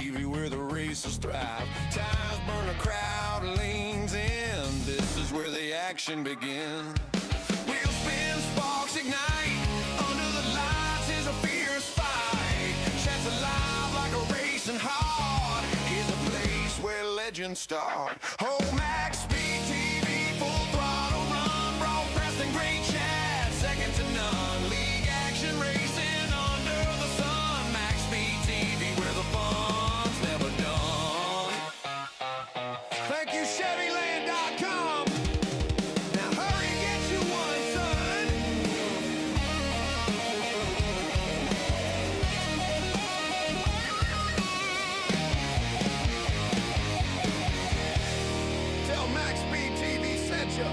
MaxspeedTV, where the racers thrive. Tires burn, a crowd leans in. This is where the action begins. Wheels spin, sparks ignite. Under the lights is a fierce fight. Chance alive like a racing heart. Is a place where legends start. Oh, MaxspeedTV, full throttle run. Broadcast and great chat, second to none. League action racing under the sun. MaxspeedTV, where the fun's never done. Thank you, Chevyland.com. Now hurry, get you one, son. Tell MaxspeedTV sent you.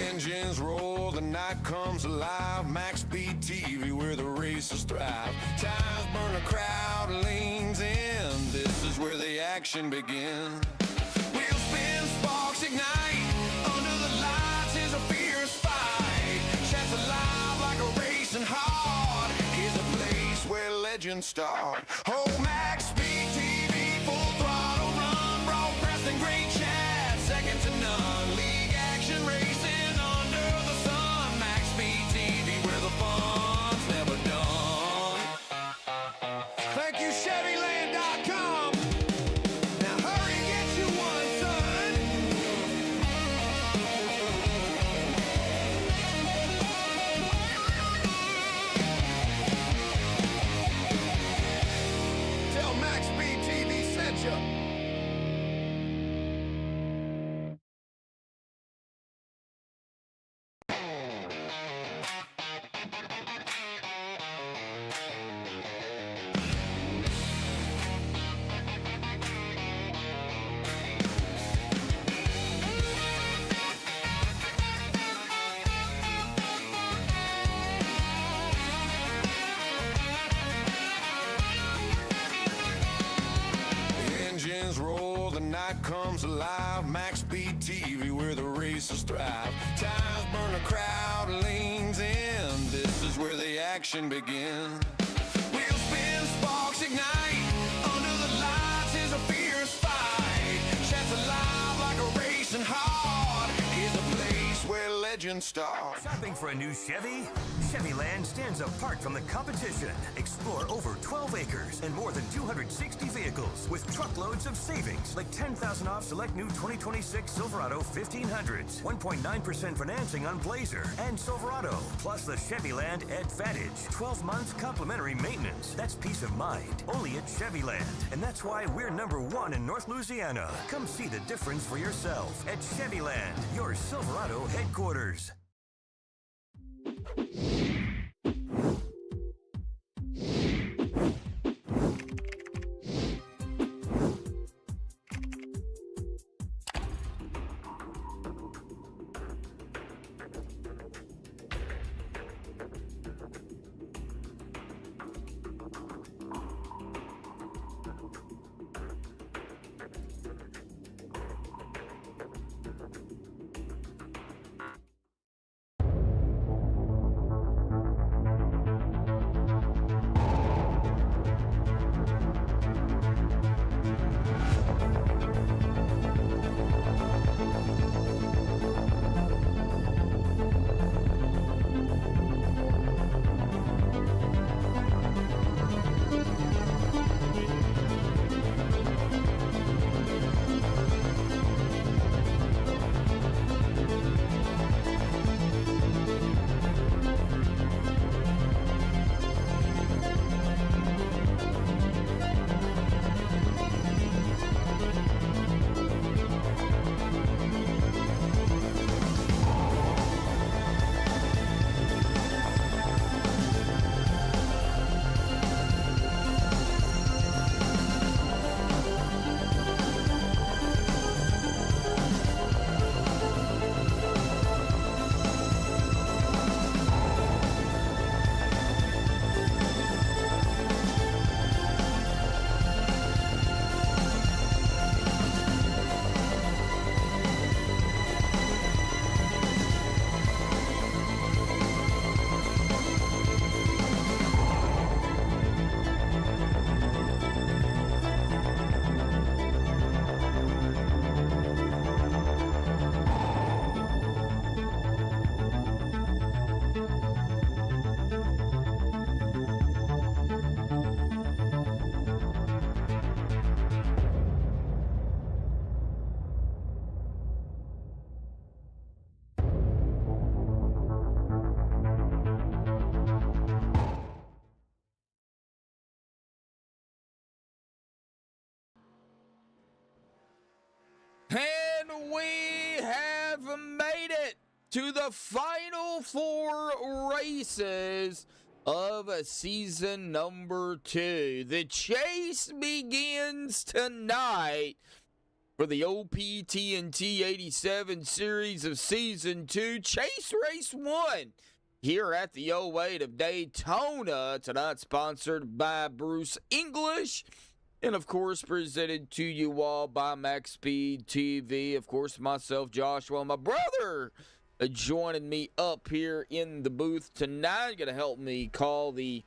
Engines roll, the night comes alive. MaxspeedTV, where the racers thrive. Tires burn, a crowd leans in. This is where the action begins. Wheels spin, sparks ignite. Under the lights is a fierce fight. Chance alive like a racing heart. Is a place where legends start. Oh, MaxspeedTV, full throttle run. Broadcasting great chat, second to none. League action racing under the sun. MaxspeedTV, where the fun's never done. Thank you, Chevyland.com. Now hurry, get you one, son. Tell MaxspeedTV sent you. Engines roll, the night comes alive. MaxspeedTV, where the racers thrive. Tires burn, a crowd leans in. This is where the action begins. Wheels spin, sparks ignite. Under the lights is a fierce fight. Chance alive like a racing heart. Is a place where legends start. Shopping for a new Chevy? Chevyland stands apart from the competition. Explore over 12 acres and more than 260 vehicles with truckloads of savings, like $10,000 off select new 2026 Silverado 1500s, 1.9% financing on Blazer and Silverado, plus the Chevyland Advantage, 12 months complimentary maintenance. That's peace of mind, only at Chevyland. And that's why we're #1 in North Louisiana. Come see the difference for yourself at Chevyland, your Silverado headquarters. to the final 4 races of season number 2. The chase begins tonight for the TNT 87 series of season 2. Chase race 1 here at the 08 of Daytona. Tonight sponsored by Bruce English. And, of course, presented to you all by MaxspeedTV. Of course, myself, Joshua, and my brother joining me up here in the booth tonight. Going to help me call the,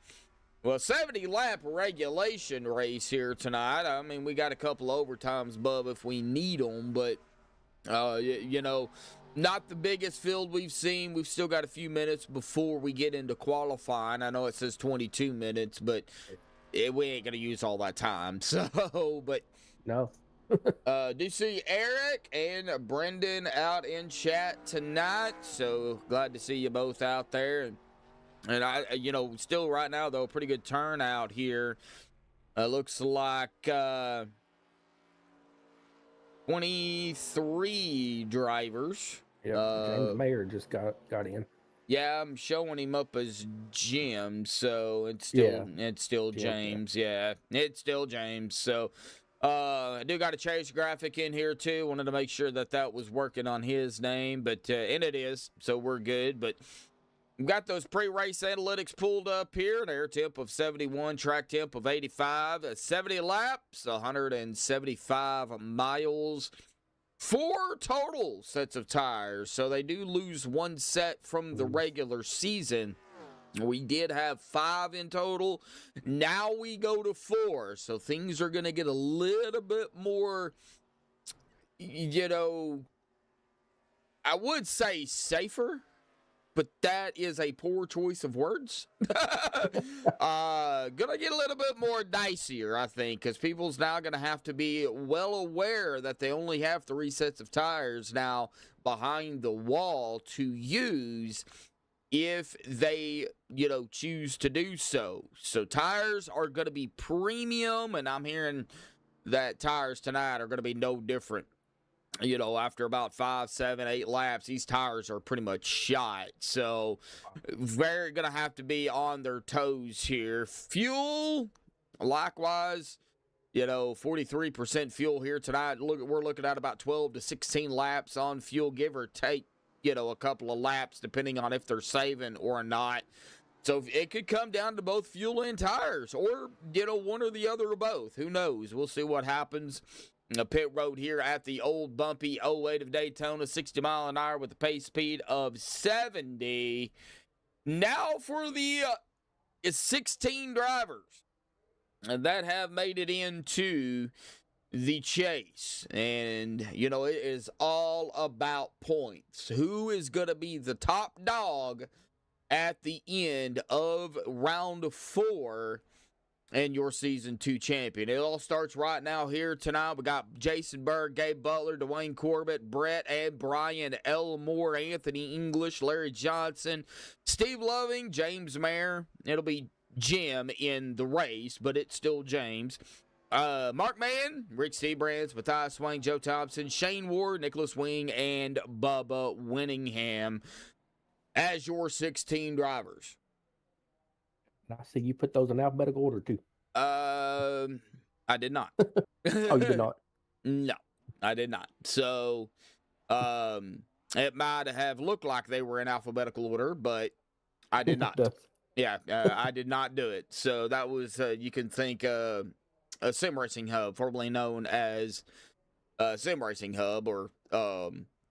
70-lap regulation race here tonight. I mean, we got a couple overtimes, Bub, if we need them. But, not the biggest field we've seen. We've still got a few minutes before we get into qualifying. I know it says 22 minutes, but we ain't going to use all that time. So, but no. Do see Eric and Brendan out in chat tonight. So glad to see you both out there. And I, still right now, though, pretty good turnout here. Looks like 23 drivers. Yeah, James Mayer just got in. Yeah, I'm showing him up as Jim, so it's still James. Yeah, it's still James. So I do got a chase graphic in here too. Wanted to make sure that was working on his name, but and it is, so we're good. But we've got those pre-race analytics pulled up here. An air temp of 71, track temp of 85, 70 laps, 175 miles. 4 total sets of tires, so they do lose 1 set from the regular season. We did have 5 in total. Now we go to 4, so things are going to get a little bit more, I would say safer, but that is a poor choice of words. Gonna get a little bit more dicier, I think, because people's now gonna have to be well aware that they only have 3 sets of tires now behind the wall to use if they, choose to do so. So tires are gonna be premium, and I'm hearing that tires tonight are gonna be no different. After about 5, 7, 8 laps, these tires are pretty much shot. So, they're going to have to be on their toes here. Fuel, likewise, 43% fuel here tonight. We're looking at about 12 to 16 laps on fuel, give or take, a couple of laps, depending on if they're saving or not. So, it could come down to both fuel and tires, or, one or the other or both. Who knows? We'll see what happens. A pit road here at the old bumpy 08 of Daytona, 60 mile an hour with a pace speed of 70. Now for the 16 drivers that have made it into the chase. And, it is all about points. Who is going to be the top dog at the end of round 4? And your Season 2 champion. It all starts right now here tonight. We got Jason Berg, Gabe Butler, Dwayne Corbett, Brett and Brian Elmore, Anthony English, Larry Johnson, Steve Loving, James Mayer. It'll be Jim in the race, but it's still James. Mark Mann, Rick Seabrands, Matthias Swain, Joe Thompson, Shane Ward, Nicholas Wing, and Bubba Winningham as your 16 drivers. I see you put those in alphabetical order, too. I did not. Oh, you did not? No, I did not. So, it might have looked like they were in alphabetical order, but I did not. Yeah, I did not do it. So, that was, you can think, a Sim Racing Hub, formerly known as Sim Racing Hub, or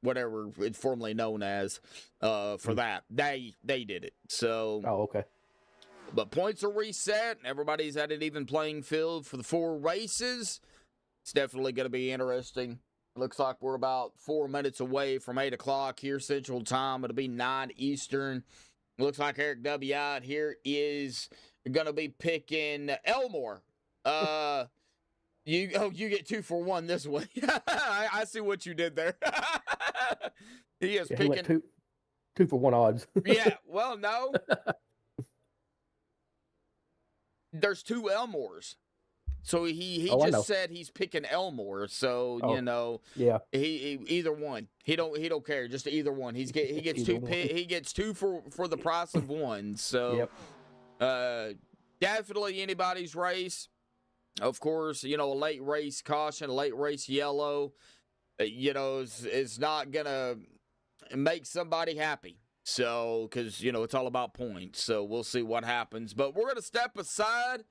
whatever it's formerly known as, for that. They did it. So. Oh, okay. But points are reset. Everybody's at an even playing field for the 4 races. It's definitely going to be interesting. Looks like we're about 4 minutes away from 8 o'clock here Central Time. It'll be 9 Eastern. Looks like Eric W. out here is going to be picking Elmore. You get 2 for 1 this way. I see what you did there. He is picking... He went 2 for 1 odds. Yeah, well, no. There's 2 Elmores. So he Oh, I just know. said he's picking Elmore. So Oh, you know, yeah. he either one. He don't care. Just either one. He gets Either two one. he gets two for the price of one. So Yep. definitely anybody's race. Of course, you know, a late race caution, a late race yellow, you know, is not gonna make somebody happy. So, because you know it's all about points. So we'll see what happens. But we're gonna step aside,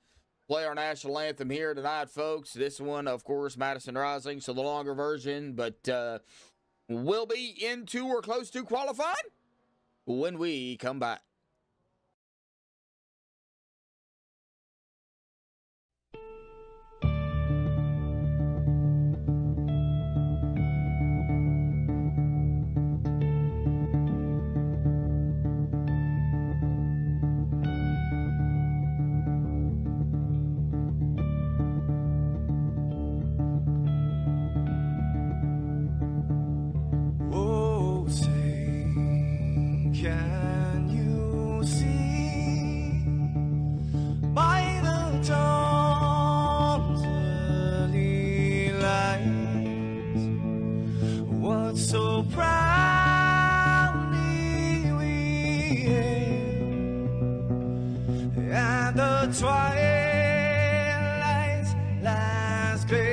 play our national anthem here tonight, folks. This one, of course, Madison Rising, so the longer version, but we'll be into or close to qualified when we come back. Oh, say, can you see by the dawn's early light what so proudly we hailed at the twilight's last gleaming,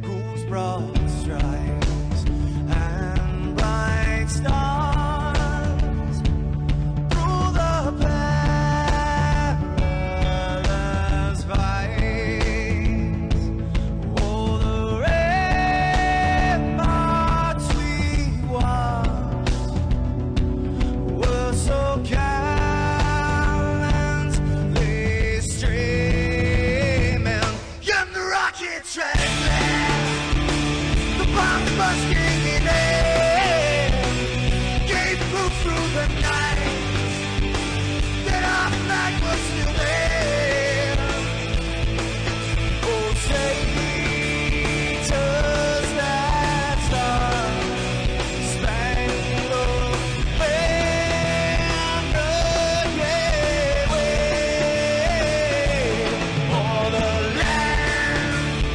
whose broad stripes and bright stars through the perilous fight, oh, the ramparts we watched were so gallantly streaming, and the rocket train, the bombs bursting in air, gave proof through the night that our flag was still there. Oh, say, does that Star Spangled Banner yet wave o'er the land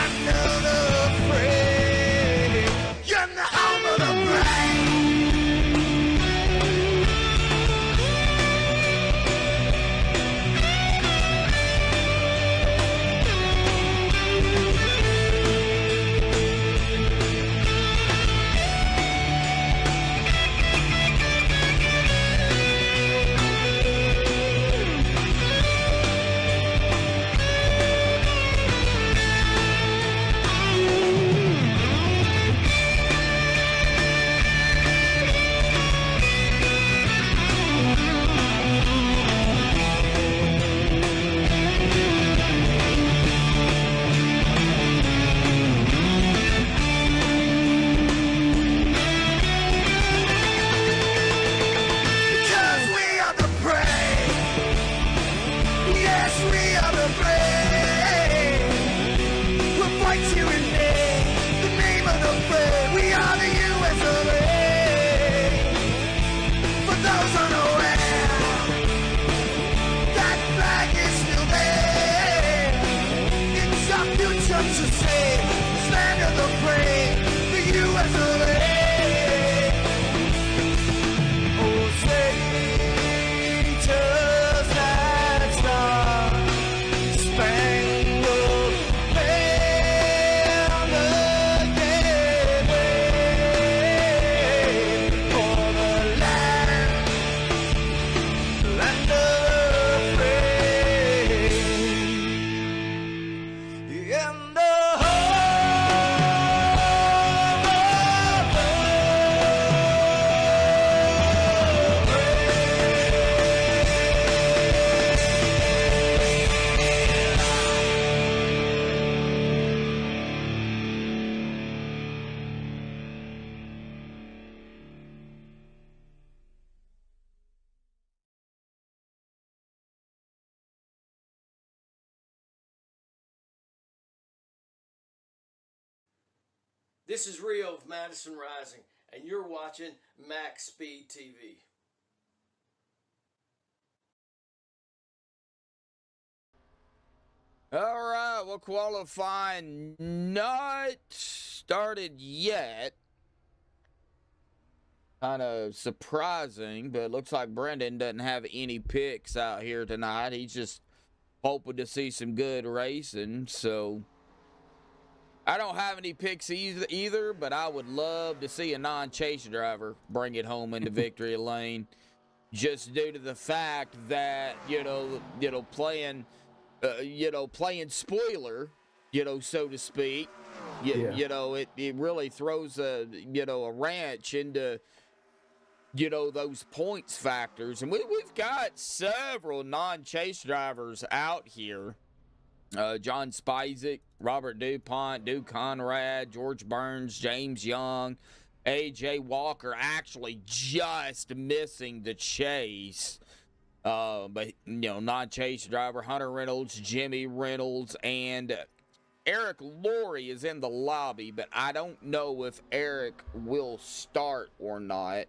under the fray, and the home of the brave? Because we are the brave. Yes, we are the brave. We'll fight you in name, the name of the brave. We are the US of A. For those unaware, that flag is still there. It's our future to save, this land of the brave, the US of A. Oh, say, does that Star Spangled Banner yet wave o'er the land of the free, and the This is Rio of Madison Rising, and you're watching MaxspeedTV. All right, well, qualifying not started yet. Kind of surprising, but it looks like Brendan doesn't have any picks out here tonight. He's just hoping to see some good racing, so I don't have any picks either, but I would love to see a non-chase driver bring it home into victory lane, just due to the fact that playing spoiler, so to speak. It really throws a wrench into those points factors, and we've got several non-chase drivers out here. John Spizek, Robert DuPont, Duke Conrad, George Burns, James Young, AJ Walker actually just missing the chase. But non-chase driver Hunter Reynolds, Jimmy Reynolds, and Eric Laurie is in the lobby, but I don't know if Eric will start or not.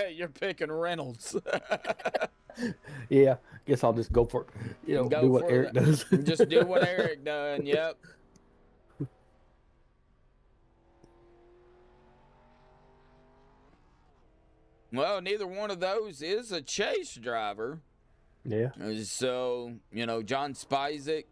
You're picking Reynolds. Yeah, guess I'll just go for do what Eric does. Just do what Eric done. Yep. Well, neither one of those is a chase driver. Yeah. So, John Spizek,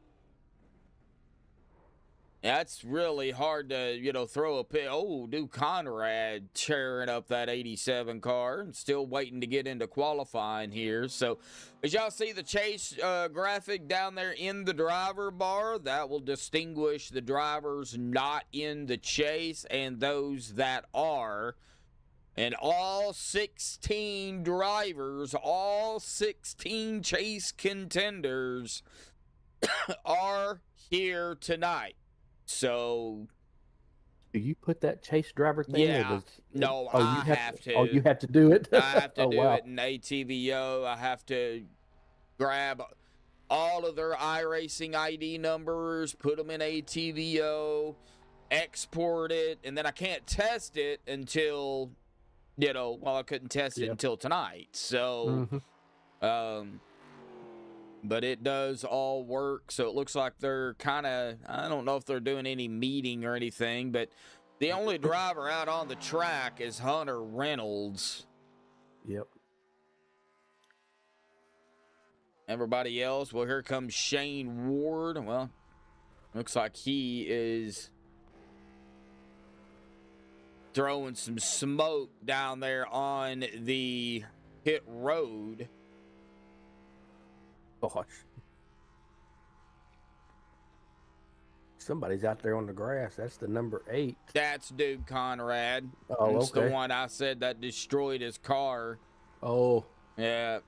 that's really hard to, throw a pit. Oh, Duke Conrad tearing up that 87 car and still waiting to get into qualifying here. So, as y'all see the chase graphic down there in the driver bar, that will distinguish the drivers not in the chase and those that are. And all 16 drivers, all 16 chase contenders are here tonight. So, do you put that chase driver thing? Yeah. No, I have to. Oh, you have to do it? I have to do wow. it in ATVO. I have to grab all of their iRacing ID numbers, put them in ATVO, export it, and then I can't test it until, I couldn't test it until tonight. So, but it does all work. So it looks like they're kind of, I don't know if they're doing any meeting or anything, but the only driver out on the track is Hunter Reynolds. Yep. Everybody else, well, here comes Shane Ward. Well, looks like he is throwing some smoke down there on the pit road. Gosh. Somebody's out there on the grass. That's the number 8. That's Duke Conrad. Oh, That's okay. the one I said that destroyed his car. Oh. Yeah,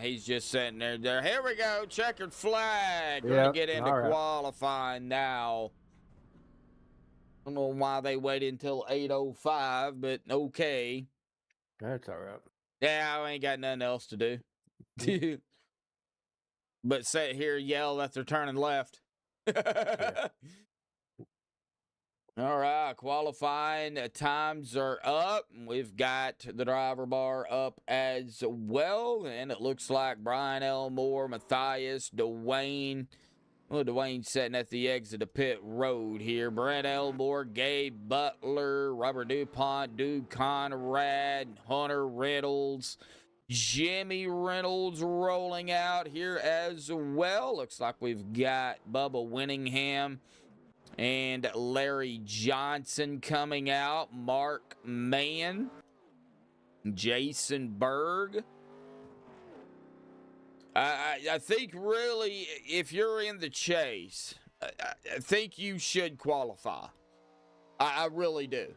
he's just sitting there. Here we go, checkered flag. We're Yeah, going to get into all right. qualifying now. I don't know why they waited until 8:05, but okay. That's all right. Yeah, I ain't got nothing else to do. But sit here, yell that they're turning left. All right, qualifying times are up. We've got the driver bar up as well, and it looks like Brian Elmore, Matthias, Dwayne. Well, Dwayne's sitting at the exit of pit road here. Brent Elmore, Gabe Butler, Robert DuPont, Duke Conrad, Hunter Reynolds, Jimmy Reynolds rolling out here as well. Looks like we've got Bubba Winningham and Larry Johnson coming out. Mark Mann, Jason Berg. I think really, if you're in the chase, I think you should qualify. I really do.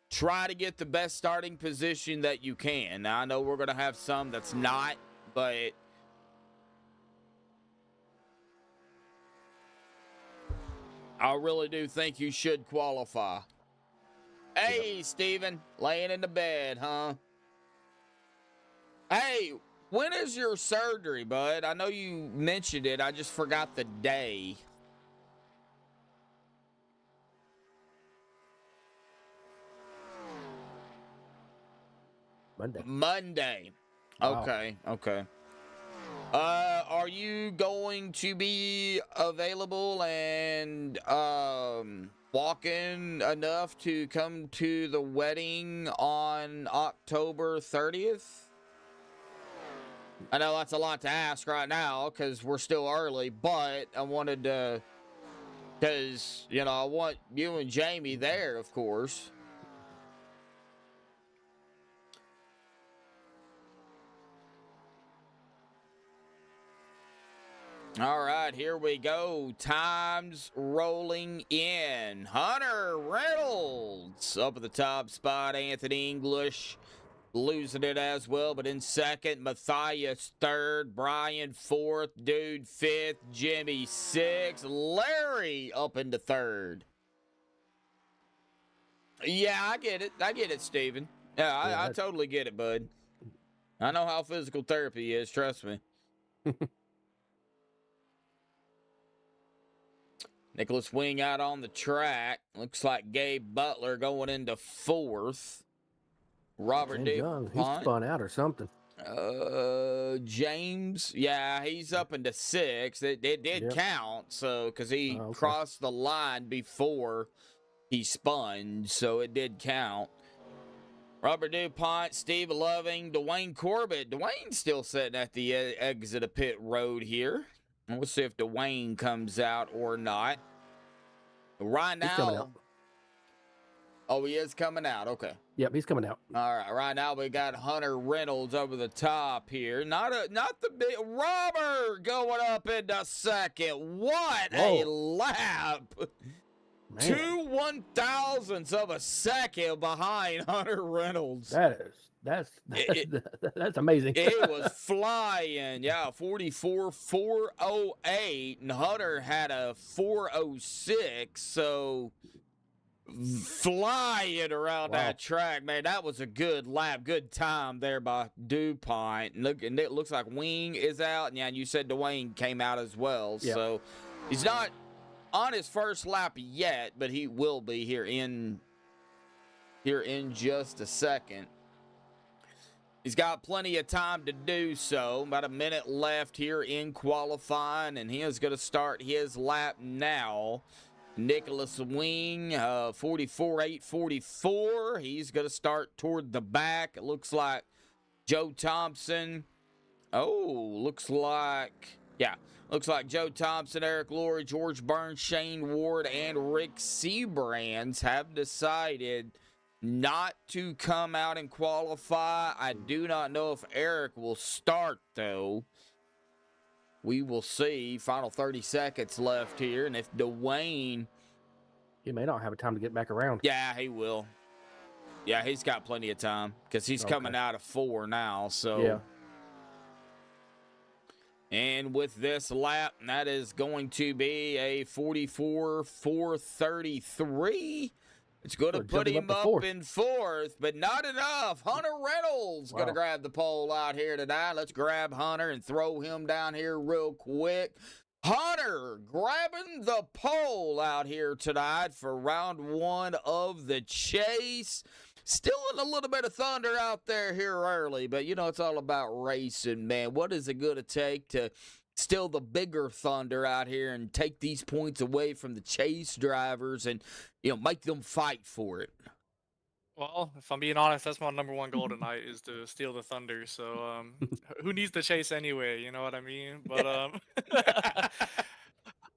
Try to get the best starting position that you can. Now, I know we're going to have some that's not, but I really do think you should qualify. Hey, Steven, laying in the bed, huh? Hey, When is your surgery, bud? I know you mentioned it. I just forgot the day. Monday. Wow. Okay. Are you going to be available and walking enough to come to the wedding on October 30th? I know that's a lot to ask right now because we're still early, but I wanted to, because, you know, I want you and Jamie there, of course. All right, here we go. Time's rolling in. Hunter Reynolds up at the top spot. Anthony English losing it as well, but in second. Matthias third. Brian fourth. Dude fifth. Jimmy sixth. Larry up into third. Yeah, I get it, Steven. Yeah, I totally get it, bud. I know how physical therapy is, trust me. Nicholas Wing out on the track. Looks like Gabe Butler going into fourth. Robert DuPont. He's spun out or something. James, yeah, he's up into sixth. It did count, so because he crossed the line before he spun, so it did count. Robert DuPont, Steve Loving, Dwayne Corbett. Dwayne's still sitting at the exit of pit road here. We'll see if Dwayne comes out or not. Right now. He's coming out. Oh, he is coming out. Okay. Yep, he's coming out. All right. Right now we got Hunter Reynolds over the top here. Not the big Robert going up into second. What a lap! Man. 2/1000ths of a second behind Hunter Reynolds. That's amazing. It was flying. Yeah, 44.408, and Hunter had a 406, so flying around that track, man. That was a good lap, good time there by DuPont. And it looks like Wing is out. And you said Dwayne came out as well. Yep. So he's not on his first lap yet, but he will be here in just a second. He's got plenty of time to do so. About a minute left here in qualifying, and he is going to start his lap now. Nicholas Wing, 44.844. He's going to start toward the back. It looks like Joe Thompson. Looks like Joe Thompson, Eric Laurie, George Burns, Shane Ward, and Rick Seabrands have decided not to come out and qualify. I do not know if Eric will start, though. We will see. Final 30 seconds left here. And if Dwayne... He may not have time to get back around. Yeah, he will. Yeah, he's got plenty of time because he's coming out of 4 now. So. Yeah. And with this lap, that is going to be a 44.433. It's going to put him up in fourth, but not enough. Hunter Reynolds going to grab the pole out here tonight. Let's grab Hunter and throw him down here real quick. Hunter grabbing the pole out here tonight for round 1 of the chase. Still in a little bit of thunder out there here early, but you know it's all about racing, man. What is it going to take to still the bigger thunder out here and take these points away from the chase drivers and, you know, make them fight for it? Well, if I'm being honest, that's my number one goal tonight is to steal the thunder. So who needs the chase anyway? You know what I mean? But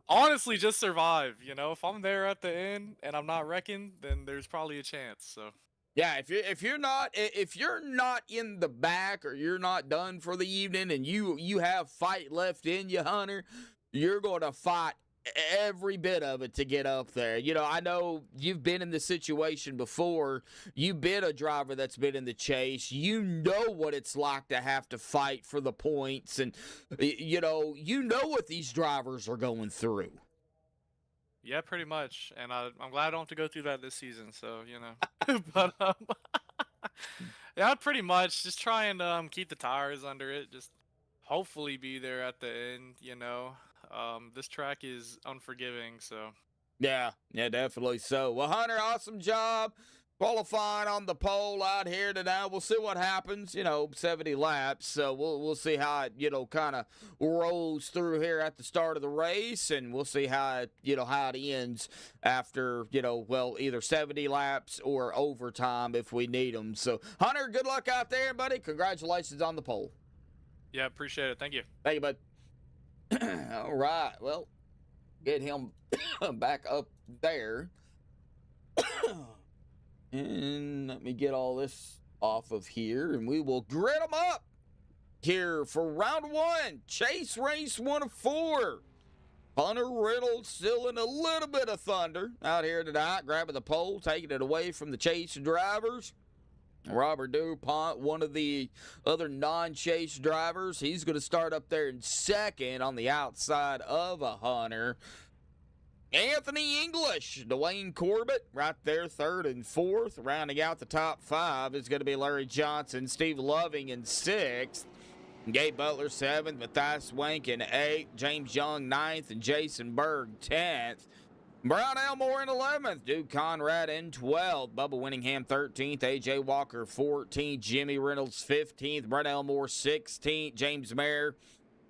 honestly, just survive. You know, if I'm there at the end and I'm not wrecking, then there's probably a chance. So. Yeah, if you're not in the back or you're not done for the evening and you have fight left in you, Hunter, you're going to fight every bit of it to get up there. You know, I know you've been in this situation before. You've been a driver that's been in the chase. You know what it's like to have to fight for the points, and you know what these drivers are going through. Yeah, pretty much, and I'm glad I don't have to go through that this season. So you know, but Yeah, pretty much. Just try and keep the tires under it. Just hopefully be there at the end. This track is unforgiving, so. Yeah, definitely so. Well, Hunter, awesome job qualifying on the pole out here tonight. We'll see what happens. 70 laps, so we'll see how it kind of rolls through here at the start of the race, and we'll see how it ends after either 70 laps or overtime if we need them. So, Hunter, good luck out there, buddy. Congratulations on the pole. Yeah, appreciate it. Thank you. Thank you, bud. All right, well, get him back up there. And let me get all this off of here, and we will grid them up here for round one. Chase race 1 of 4. Hunter Reynolds still in a little bit of thunder out here tonight, grabbing the pole, taking it away from the chase drivers. Robert DuPont, one of the other non-chase drivers, he's going to start up there in second on the outside of a Hunter. Anthony English, Dwayne Corbett, right there, third and fourth. Rounding out the top 5 is going to be Larry Johnson, Steve Loving in 6th. Gabe Butler, 7th. Matthias Wank in 8th. James Young, 9th. And Jason Berg, 10th. Brown Elmore in 11th. Duke Conrad in 12th. Bubba Winningham, 13th. A.J. Walker, 14th. Jimmy Reynolds, 15th. Brett Elmore, 16th. James Mayer,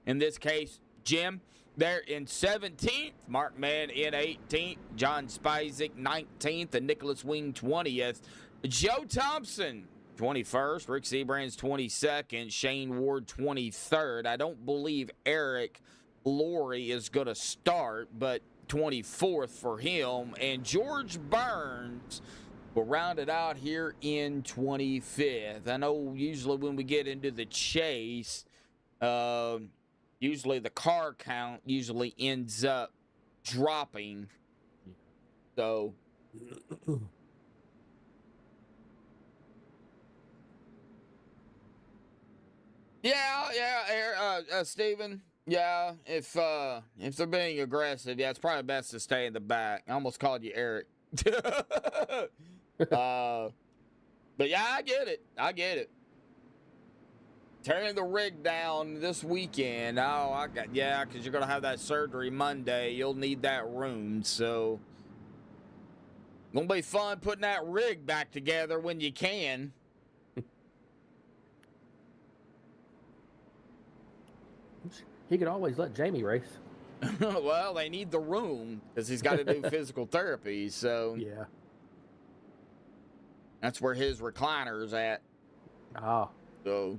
in this case, Jim, there in 17th. Mark Mann in 18th. John Spizek, 19th. And Nicholas Wing, 20th. Joe Thompson, 21st. Rick Seabrands, 22nd. Shane Ward, 23rd. I don't believe Eric Laurie is going to start, but 24th for him. And George Burns will round it out here in 25th. I know usually when we get into the chase, usually the car count usually ends up dropping. So Steven. Yeah, if they're being aggressive, yeah, it's probably best to stay in the back. I almost called you Eric. But yeah, I get it. Tearing the rig down this weekend. Because you're gonna have that surgery Monday. You'll need that room, so gonna be fun putting that rig back together when you can. He could always let Jamie race. Well, they need the room because he's got to do physical therapy. So yeah, that's where his recliner is at. Ah. So,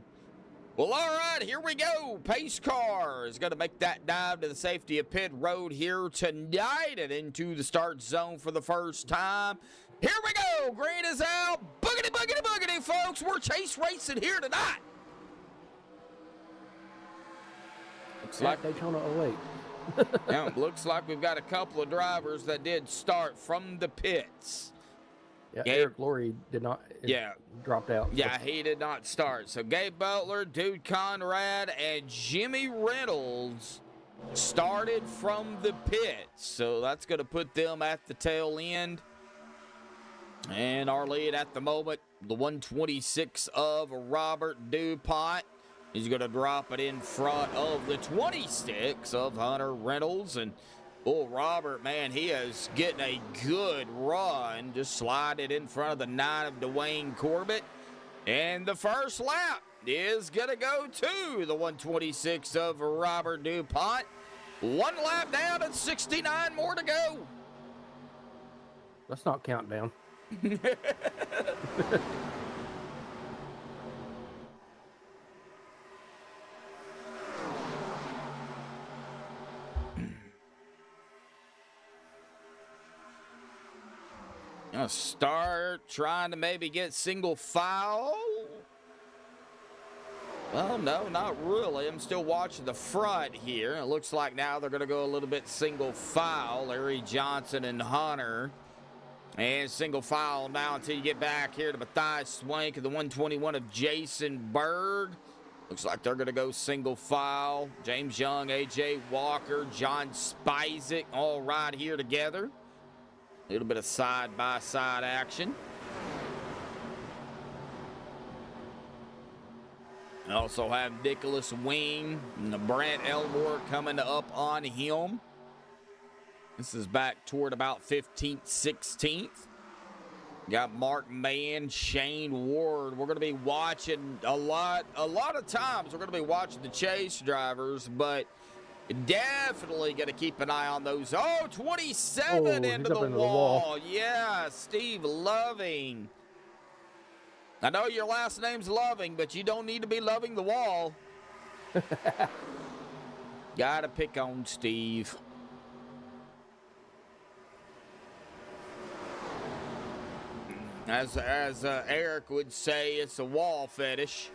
well, all right, here we go. Pace car is going to make that dive to the safety of pit road here tonight and into the start zone for the first time. Here we go. Green is out. Boogity, boogity, boogity, folks. We're chase racing here tonight. Looks like Daytona 08. Yeah, looks like we've got a couple of drivers that did start from the pits. Yeah, Eric Laurie did not. Dropped out. Yeah, he did not start. So Gabe Butler, Dude Conrad, and Jimmy Reynolds started from the pits. So that's going to put them at the tail end. And our lead at the moment, the 126 of Robert DuPont. He's going to drop it in front of the 26 of Hunter Reynolds. And, Robert, man, he is getting a good run. Just slide it in front of the 9 of Dwayne Corbett. And the first lap is going to go to the 126 of Robert DuPont. 1 lap down and 69 more to go. Let's not count down. Gonna start trying to maybe get single file. Well, no, not really. I'm still watching the front here. It looks like now they're going to go a little bit single file. Larry Johnson and Hunter. And single file now until you get back here to Matthias Swank and the 121 of Jason Berg. Looks like they're going to go single file. James Young, A.J. Walker, John Spizek all right here together. A little bit of side-by-side action. Also have Nicholas Wing and Brant Elmore coming up on him. This is back toward about 15th, 16th. Got Mark Mann, Shane Ward. We're going to be watching a lot of times. We're going to be watching the chase drivers, but definitely going to keep an eye on those. Oh, 27 into the wall. Yeah, Steve Loving. I know your last name's Loving, but you don't need to be loving the wall. Gotta pick on Steve. As Eric would say, it's a wall fetish.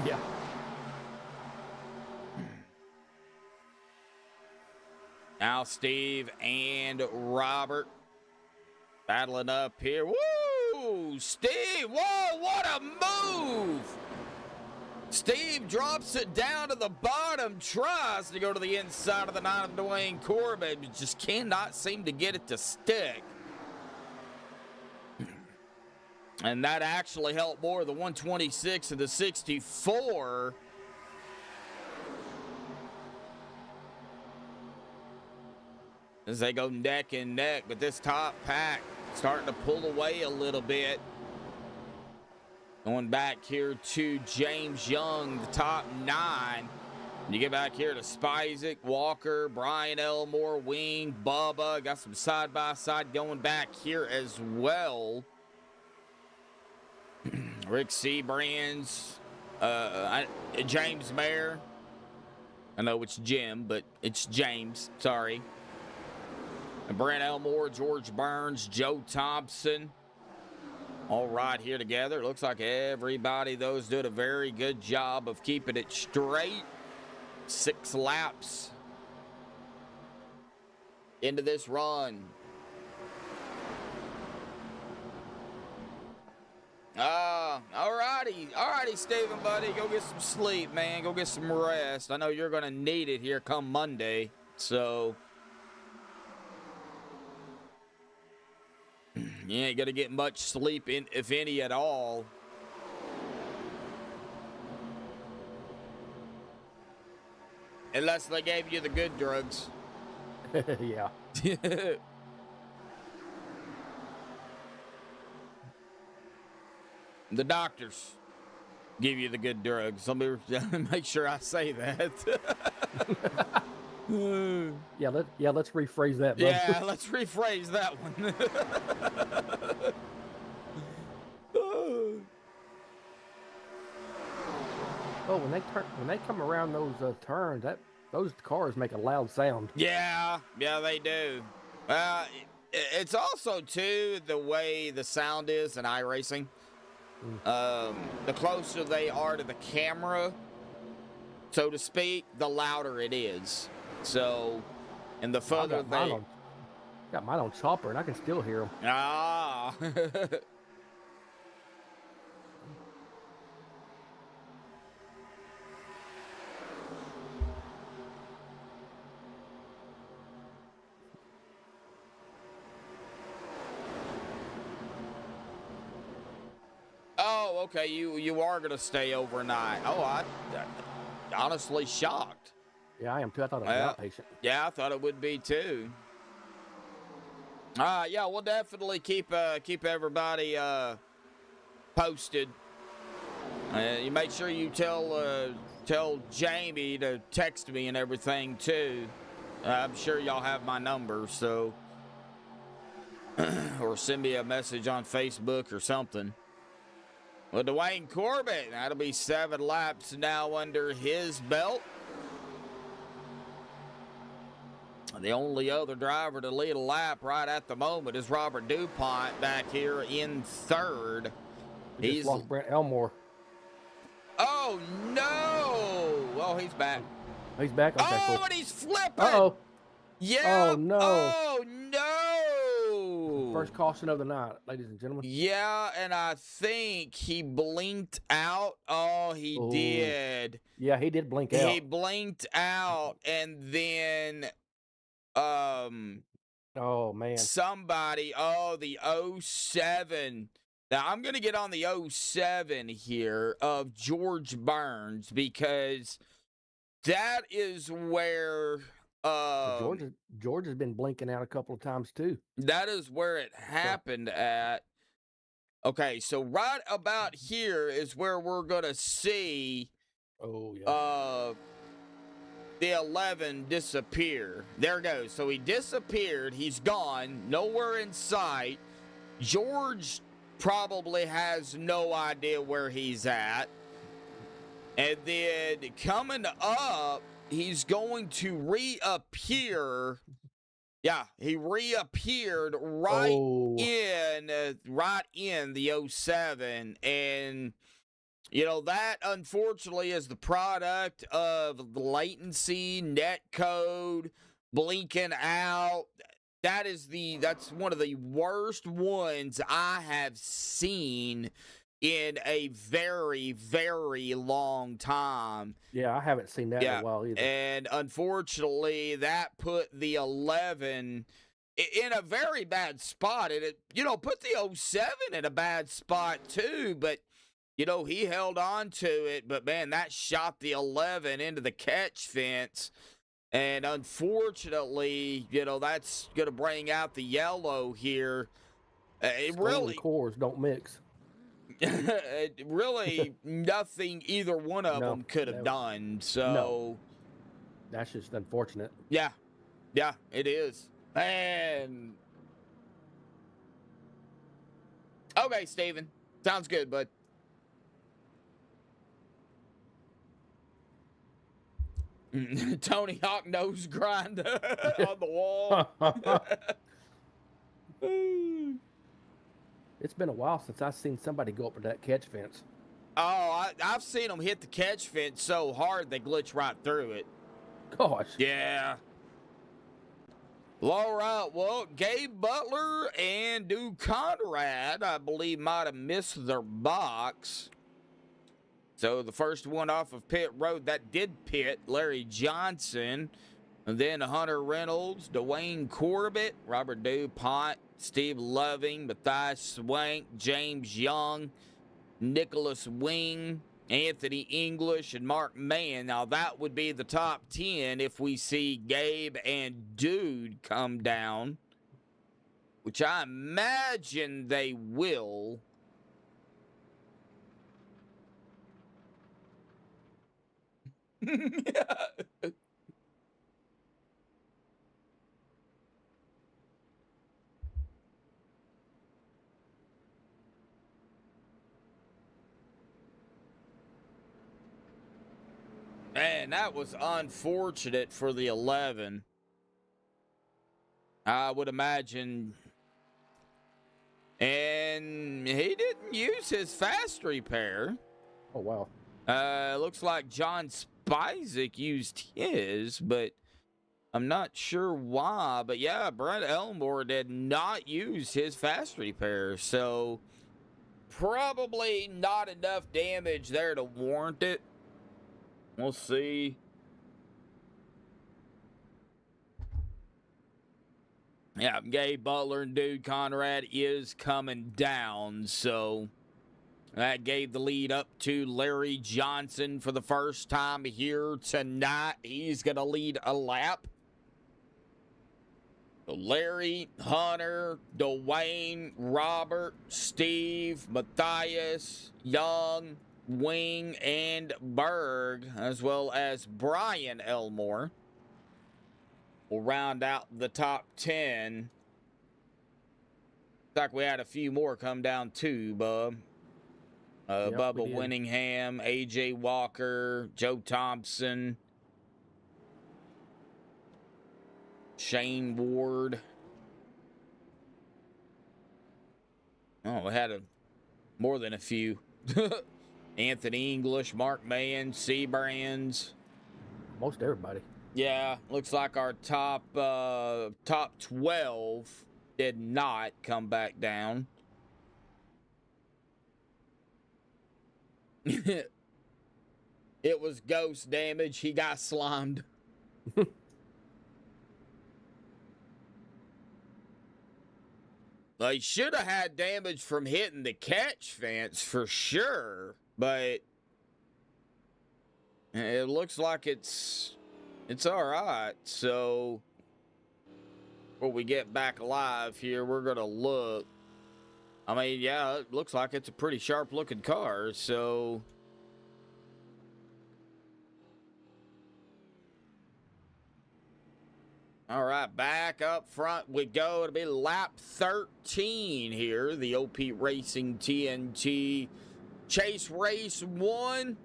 Yeah. Now Steve and Robert battling up here. Woo! Steve, whoa, what a move! Steve drops it down to the bottom, tries to go to the inside of the 9 of Dwayne Corbett, but just cannot seem to get it to stick. And that actually helped more, the 126 and the 64. As they go neck and neck, but this top pack starting to pull away a little bit. Going back here to James Young, the top 9. You get back here to Spizek, Walker, Brian Elmore, Wing, Bubba. Got some side-by-side going back here as well. Rick Seabrands, James Mayer. I know it's Jim, but it's James. Sorry. And Brent Elmore, George Burns, Joe Thompson. All right here together. It looks like everybody, those did a very good job of keeping it straight. 6 laps into this run. All righty, Stephen, buddy. Go get some sleep, man. Go get some rest. I know you're going to need it here come Monday. So, you ain't going to get much sleep, if any at all. Unless they gave you the good drugs. Yeah. The doctors give you the good drugs. Let me make sure I say that. Let's rephrase that. Bud. Yeah, let's rephrase that one. Oh, when they come around those turns, those cars make a loud sound. Yeah, they do. It's also too the way the sound is in iRacing. The closer they are to the camera, so to speak, the louder it is. So, and the further got mine on chopper, and I can still hear them. Ah. Oh, okay. You are gonna stay overnight. Oh, I'm honestly shocked. Yeah, I am too. I thought it was outpatient. Yeah, I thought it would be too. Yeah, we'll definitely keep everybody posted. You make sure you tell Jamie to text me and everything too. I'm sure y'all have my number, so or send me a message on Facebook or something. Well, Dwayne Corbett, that'll be 7 laps now under his belt. The only other driver to lead a lap right at the moment is Robert DuPont back here in 3rd. He's lost Brent Elmore. Oh, no. Oh, he's back. He's back? Okay, oh, cool. And he's flipping. Uh-oh. Yeah. Oh, no. Oh, no. First caution of the night, ladies and gentlemen. Yeah, and I think he blinked out. Oh, he did. Yeah, he did blink out. He blinked out, and then oh man, somebody, the 07 Now, I'm going to get on the 07 here of George Burns because that is where George has been blinking out a couple of times too. that is where it happened at. Okay, so right about here is where we're going to see Oh yeah. The 11 disappear. There goes. So he disappeared. He's gone. Nowhere in sight. George probably has no idea where he's at. And then coming up, he's going to reappear. Yeah, he reappeared right in the 07. And you know, that unfortunately is the product of the latency, net code, blinking out. That's one of the worst ones I have seen in a very, very long time. Yeah, I haven't seen that in a while either. And unfortunately, that put the 11 in a very bad spot. And it, put the 07 in a bad spot too, but you know, he held on to it, but man, that shot the 11 into the catch fence. And unfortunately, that's going to bring out the yellow here. It really cores don't mix. really nothing either one of them could have done. So that's just unfortunate. Yeah, it is. And okay, Steven, sounds good, bud. Tony Hawk nose grind on the wall. It's been a while since I've seen somebody go up to that catch fence. Oh, I've seen them hit the catch fence so hard they glitch right through it. Gosh. Yeah. All right, well, Gabe Butler and Duke Conrad, I believe, might have missed their box. So the first one off of pit road, that did pit, Larry Johnson. And then Hunter Reynolds, Dwayne Corbett, Robert DuPont, Steve Loving, Matthias Swank, James Young, Nicholas Wing, Anthony English, and Mark Mann. Now, that would be the top 10 if we see Gabe and Dude come down, which I imagine they will. Man, that was unfortunate for the 11. I would imagine. And he didn't use his fast repair. Oh, wow. Looks like John Spizek used his, but I'm not sure why. But yeah, Brett Elmore did not use his fast repair, so probably not enough damage there to warrant it. We'll see. Yeah, Gabe Butler and Dude Conrad is coming down, so that gave the lead up to Larry Johnson for the first time here tonight. He's going to lead a lap. So Larry, Hunter, Dwayne, Robert, Steve, Matthias, Young, Wing, and Berg, as well as Brian Elmore, will round out the top 10. Looks like we had a few more come down too, Bub. Yep, Bubba Winningham, AJ Walker, Joe Thompson, Shane Ward. Oh, we had more than a few. Anthony English, Mark Mann, Seabrands. Most everybody. Yeah, looks like our top 12 did not come back down. It was ghost damage. He got slimed. He should have had damage from hitting the catch fence for sure, but it looks like it's all right. So before we get back alive here, we're going to look. I mean, yeah, it looks like it's a pretty sharp-looking car, so all right, back up front we go. It'll be lap 13 here. The OP Racing TNT Chase Race 1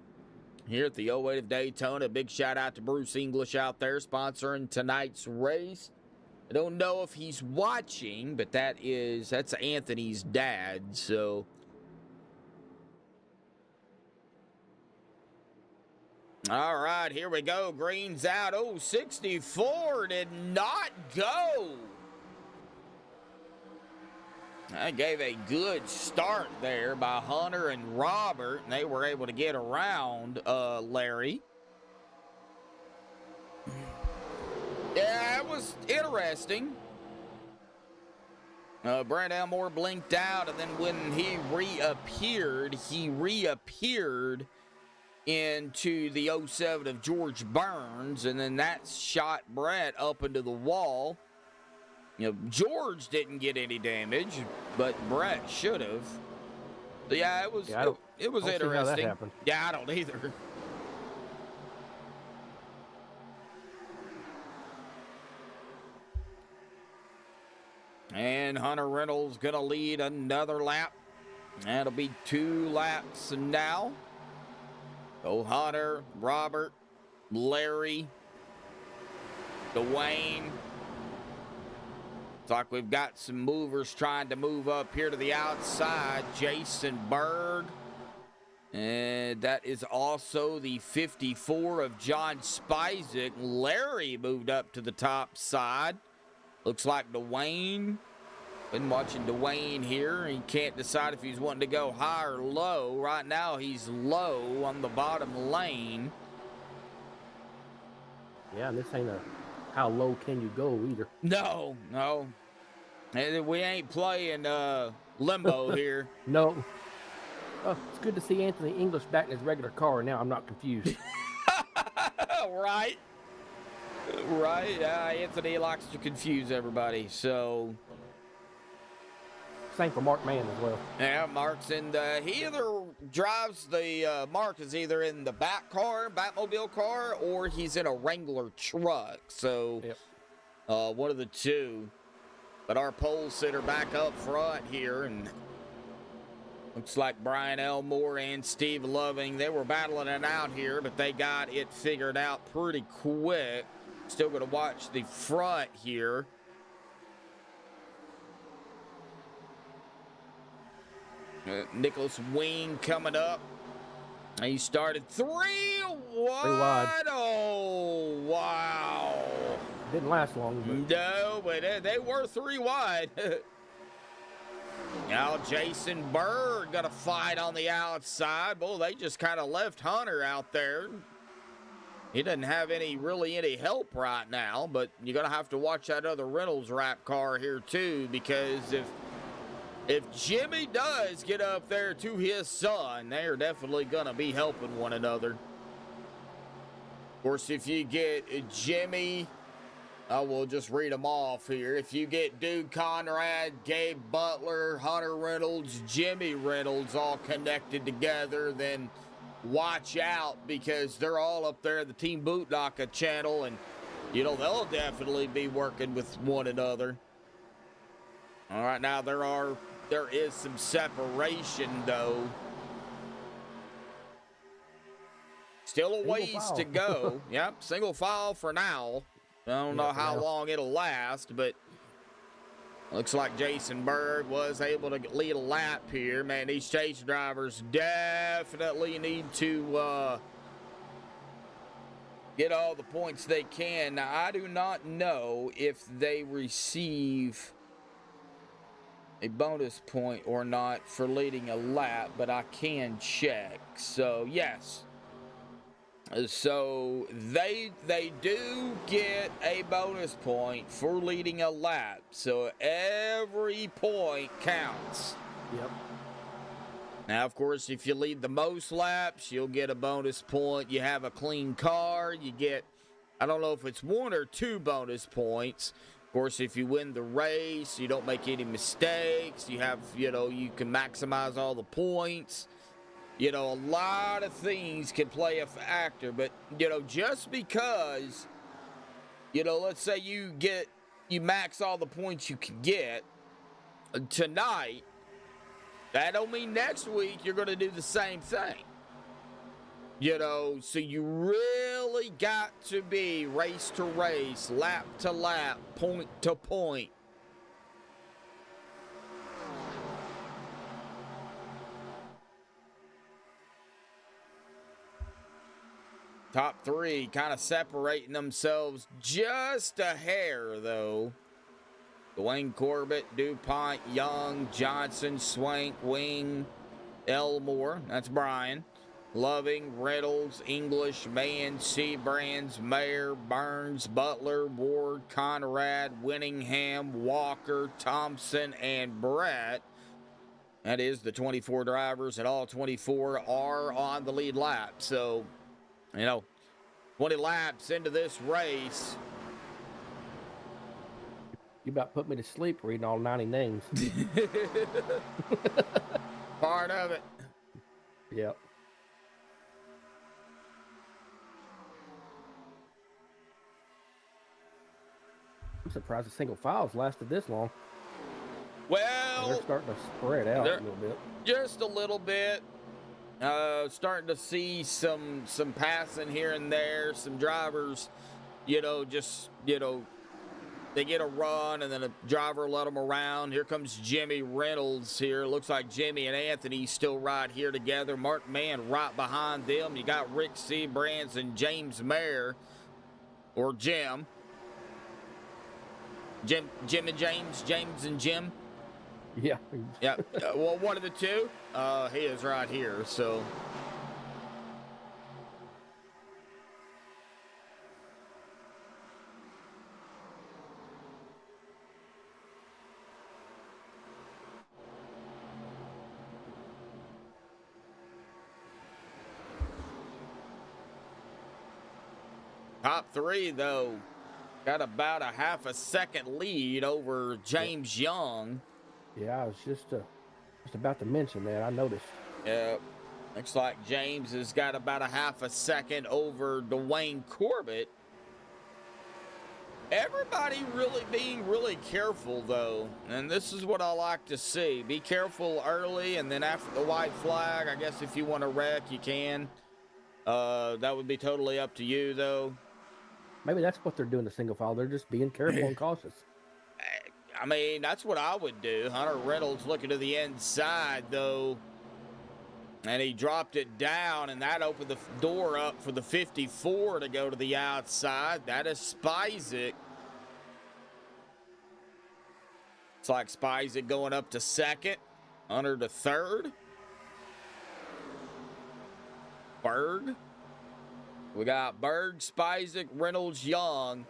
here at the 08 of Daytona. Big shout out to Bruce English out there sponsoring tonight's race. I don't know if he's watching, but that's Anthony's dad, so all right, here we go. Green's out. Oh, 64 did not go. That gave a good start there by Hunter and Robert, and they were able to get around Larry. Yeah, it was interesting. Brent Elmore blinked out, and then when he reappeared into the 07 of George Burns, and then that shot Brett up into the wall. You know, George didn't get any damage, but Brett should have. So yeah, it was it was interesting. See how that happened. Yeah, I don't either. And Hunter Reynolds gonna lead another lap. That'll be 2 laps now. Oh, Hunter, Robert, Larry, Dwayne. Looks like we've got some movers trying to move up here to the outside. Jason Berg. And that is also the 54 of John Spizek. Larry moved up to the top side. Looks like Dwayne. Been watching Dwayne here. He can't decide if he's wanting to go high or low. Right now, he's low on the bottom lane. Yeah, and this ain't a how low can you go either. No. And we ain't playing limbo here. No. Oh, it's good to see Anthony English back in his regular car. Now I'm not confused. Right. Anthony likes to confuse everybody, so. Same for Mark Mann as well. Yeah, Mark's in the, he either drives the, Mark is either in the Batmobile car, or he's in a Wrangler truck. So, yep. One of the two. But our pole sitter back up front here, and looks like Brian Elmore and Steve Loving, they were battling it out here, but they got it figured out pretty quick. Still going to watch the front here. Nicholas Wing coming up. He started 3 wide. Oh, wow. Didn't last long. But... No, but they were 3 wide. Now Jason Berg got a fight on the outside. Boy, they just kind of left Hunter out there. He doesn't have really any help right now, but you're going to have to watch that other Reynolds wrap car here too, because if Jimmy does get up there to his son, they are definitely going to be helping one another. Of course, if you get Jimmy, I will just read them off here. If you get Duke Conrad, Gabe Butler, Hunter Reynolds, Jimmy Reynolds all connected together, then watch out, because they're all up there at the Team Bootnaka channel, and, you know, they'll definitely be working with one another. All right, now there is some separation, though. Still a ways to go. Yep, single file for now. I don't know how long it'll last, but looks like Jason Berg was able to lead a lap here. Man, these chase drivers definitely need to get all the points they can. Now, I do not know if they receive a bonus point or not for leading a lap, but I can check. So, yes. So they do get a bonus point for leading a lap. So every point counts. Yep. Now, of course, if you lead the most laps, you'll get a bonus point. You have a clean car, you get, I don't know if it's 1 or 2 bonus points. Of course, if you win the race, you don't make any mistakes. You have, you can maximize all the points. A lot of things can play a factor. But, just because, let's say you max all the points you can get tonight, that don't mean next week you're going to do the same thing. So you really got to be race to race, lap to lap, point to point. Top 3 kind of separating themselves just a hair, though. Dwayne Corbett, DuPont, Young, Johnson, Swank, Wing, Elmore, that's Brian, Loving, Reynolds, English, Mann, Seabrands, Mayer, Burns, Butler, Ward, Conrad, Winningham, Walker, Thompson, and Brett. That is the 24 drivers, and all 24 are on the lead lap. So, 20 laps into this race. You about put me to sleep reading all 90 names. Part of it. Yep. I'm surprised the single files lasted this long. Well, They're starting to spread out a little bit. Just a little bit. Starting to see some passing here and there. Some drivers, they get a run, and then a driver let them around. Here comes Jimmy Reynolds here. Looks like Jimmy and Anthony still right here together. Mark Mann right behind them. You got Rick Seabrands and James Mayer, or Jim. Jim and James and Jim. Yeah. Yeah. Well, one of the two. He is right here, so. Top 3, though, got about a half a second lead over James Young. Yeah, I was just about to mention that. I noticed. Yeah, looks like James has got about a half a second over Dwayne Corbett. Everybody really being really careful, though, and this is what I like to see. Be careful early, and then after the white flag, I guess if you want to wreck, you can. That would be totally up to you, though. Maybe that's what they're doing to single file. They're just being careful and cautious. I mean, that's what I would do. Hunter Reynolds looking to the inside, though. And he dropped it down, and that opened the door up for the 54 to go to the outside. That is Spizek. It's like Spizek going up to second. Hunter to third. Berg. We got Berg, Spizek, Reynolds, Young,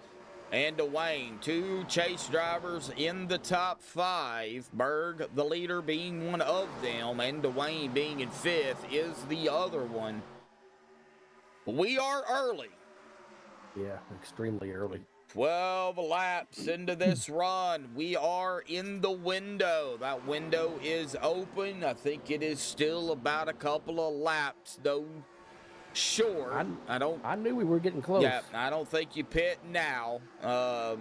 and Dwayne. 2 chase drivers in the top 5. Berg, the leader, being one of them, and Dwayne being in 5th is the other one. We are early. Yeah, extremely early. 12 laps into this run. We are in the window. That window is open. I think it is still about a couple of laps, though. Sure. I knew we were getting close. Yeah, I don't think you pit now. I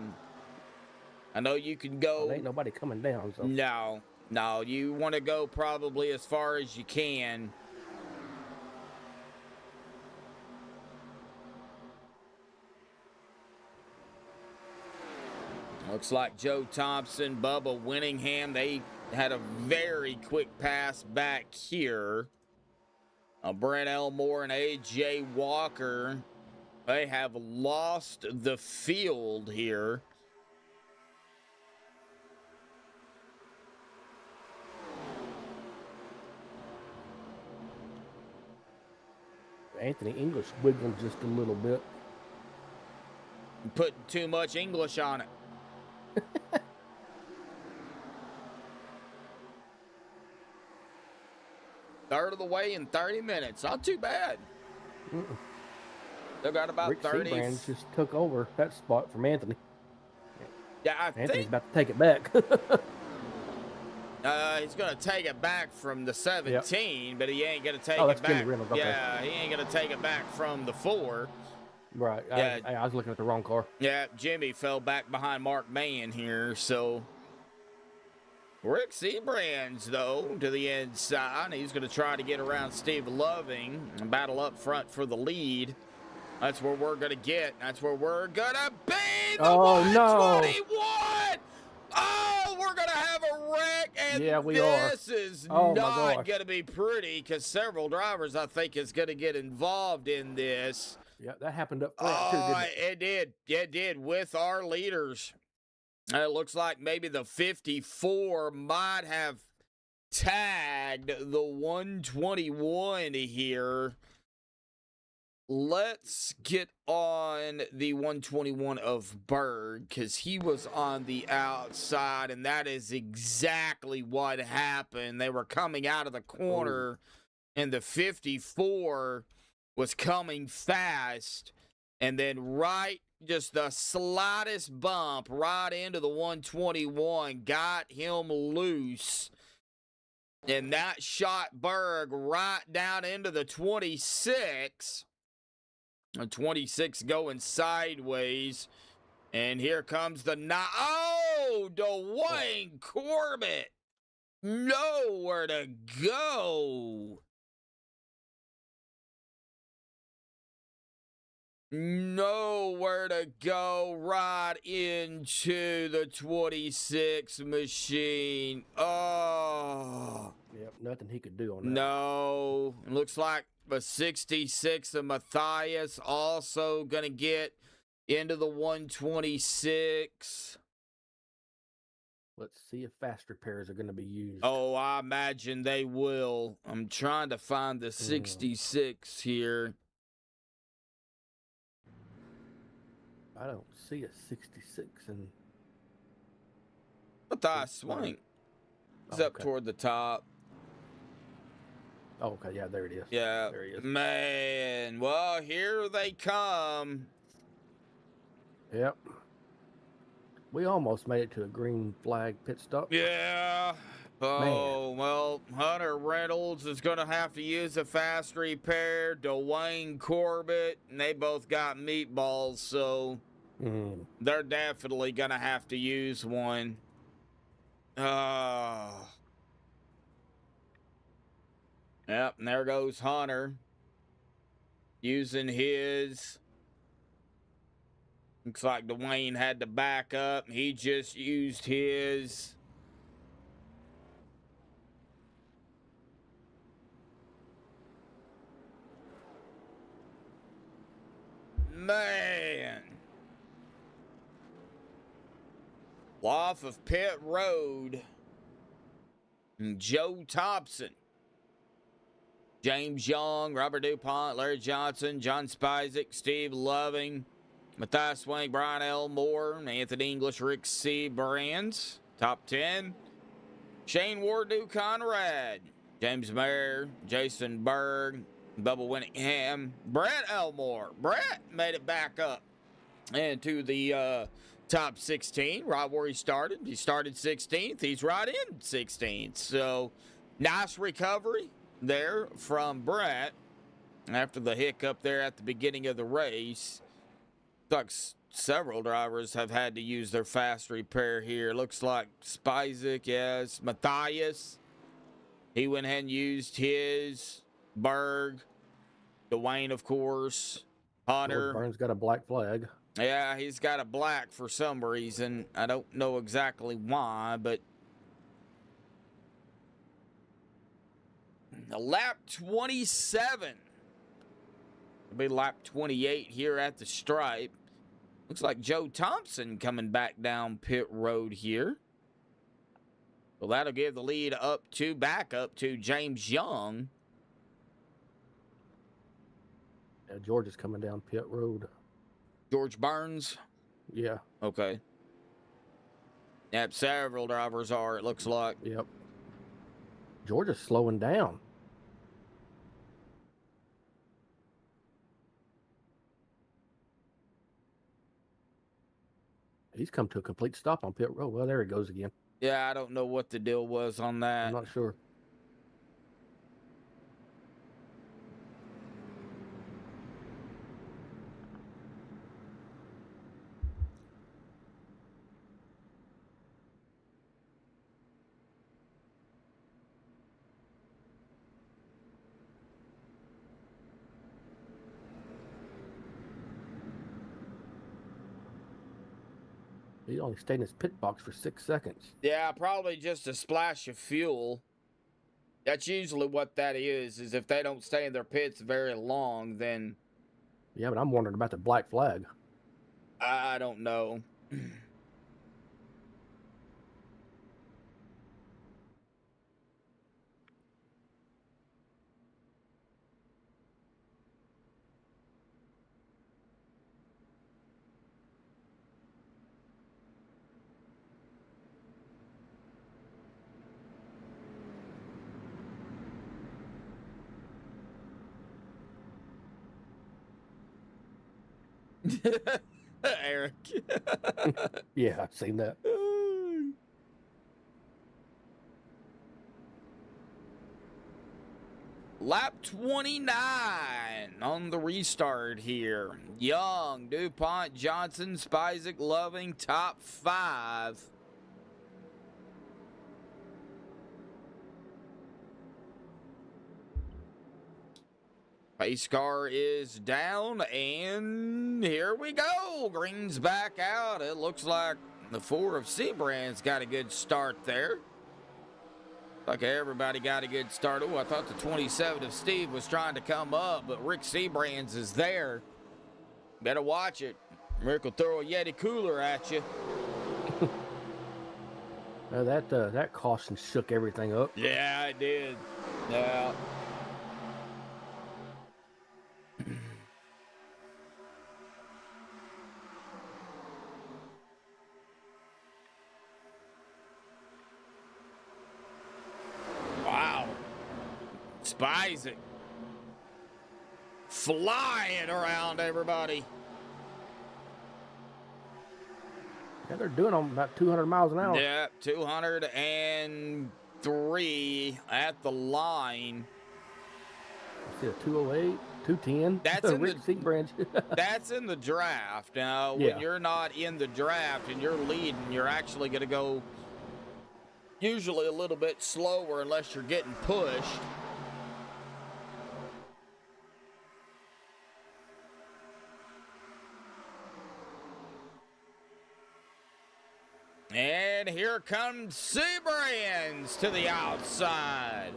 know you can go. Well, ain't nobody coming down. So. No, you want to go probably as far as you can. Looks like Joe Thompson, Bubba Winningham, they had a very quick pass back here. Brent Elmore and A.J. Walker, they have lost the field here. Anthony English wiggled just a little bit. Putting too much English on it. Third of the way in 30 minutes. Not too bad. They've got about Rick 30. Seabrand just took over that spot from Anthony. Yeah, I Anthony's think about to take it back. he's going to take it back from the 17, but he ain't going to take Oh, it that's Jimmy back. Reynolds, okay. Yeah, he ain't going to take it back from the 4. Right. Yeah. I was looking at the wrong car. Yeah, Jimmy fell back behind Mark Mann here, so Rick Seabrand's, though, to the inside. He's going to try to get around Steve Loving and battle up front for the lead. That's where we're going to get. That's where we're going to be. The Oh, no. 121! Oh, we're going to have a wreck, and Yeah, we are. this is Oh, my not gosh. going to be pretty because several drivers, I think, is going to get involved in this. Yeah, that happened up front, too, Oh, didn't it? it did. It did with our leaders. It looks like maybe the 54 might have tagged the 121 here. Let's get on the 121 of Berg because he was on the outside, and that is exactly what happened. They were coming out of the corner, and the 54 was coming fast, and then just the slightest bump right into the 121 got him loose. And that shot Berg right down into the 26. A 26 going sideways. And here comes the Dwayne Corbett. Nowhere to go. Nowhere to go, right into the 26 machine. Oh. Yep, nothing he could do on that. No. Looks like a 66 of Matthias also going to get into the 126. Let's see if fast repairs are going to be used. Oh, I imagine they will. I'm trying to find the 66 here. I don't see a 66 and Matthias Swank. It's up okay. toward the top. Oh, okay, yeah, there it is. Yeah, There he is. man. Well, here they come. Yep. We almost made it to a green flag pit stop. Yeah. Oh, well, Hunter Reynolds is going to have to use a fast repair. Dwayne Corbett, and they both got meatballs, so they're definitely going to have to use one. Yep, and there goes Hunter using his. Looks like Dwayne had to back up. He just used his. Man. Off of pit road. And Joe Thompson. James Young, Robert DuPont, Larry Johnson, John Spizek, Steve Loving, Matthias Swank, Brian Elmore, Anthony English, Rick Seabrand. Top 10. Shane Ward, Duke Conrad, James Mayer, Jason Berg, Bubba Winningham, Brett Elmore. Brett made it back up into the top 16, right where he started. He started 16th. He's right in 16th. So, nice recovery there from Brett after the hiccup there at the beginning of the race. Looks like several drivers have had to use their fast repair here. Looks like Spizek, yes. Matthias, he went ahead and used his. Berg, Dwayne, of course. Hunter. Burns got a black flag. Yeah, he's got a black for some reason. I don't know exactly why, but lap 27. It'll be lap 28 here at the stripe. Looks like Joe Thompson coming back down pit road here. Well, that'll give the lead back up to James Young. George is coming down pit road. George Burns. Yeah. Okay. Yep, several drivers are, it looks like. Yep. George is slowing down. He's come to a complete stop on pit road. Well, there he goes again. Yeah, I don't know what the deal was on that. I'm not sure. He only stayed in his pit box for 6 seconds. Yeah, probably just a splash of fuel. That's usually what that is if they don't stay in their pits very long, then Yeah, but I'm wondering about the black flag. I don't know. Eric. Yeah, I've seen that. Lap 29 on the restart here. Young, DuPont, Johnson, Spizek, Loving, top 5. Pace car is down, and here we go. Green's back out. It looks like the 4 of Seabrand's got a good start there. Like everybody got a good start. Oh, I thought the 27 of Steve was trying to come up, but Rick Seabrand's is there. Better watch it. Rick will throw a Yeti cooler at you. That caution shook everything up. Yeah, it did. Yeah. Wow. Spizek. Flying around everybody. Yeah, they're doing them about 200 miles an hour. Yeah, 203 at the line. I see a 208, 210. That's in Rick Seabrand. That's in the draft. Now, Yeah. when you're not in the draft and you're leading, you're actually going to go usually a little bit slower unless you're getting pushed. And here comes Seabrands to the outside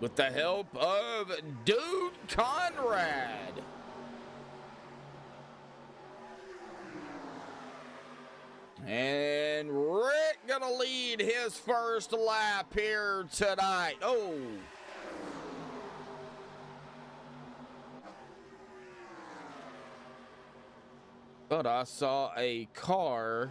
with the help of Dude Conrad. And Rick gonna lead his first lap here tonight. Oh. But I saw a car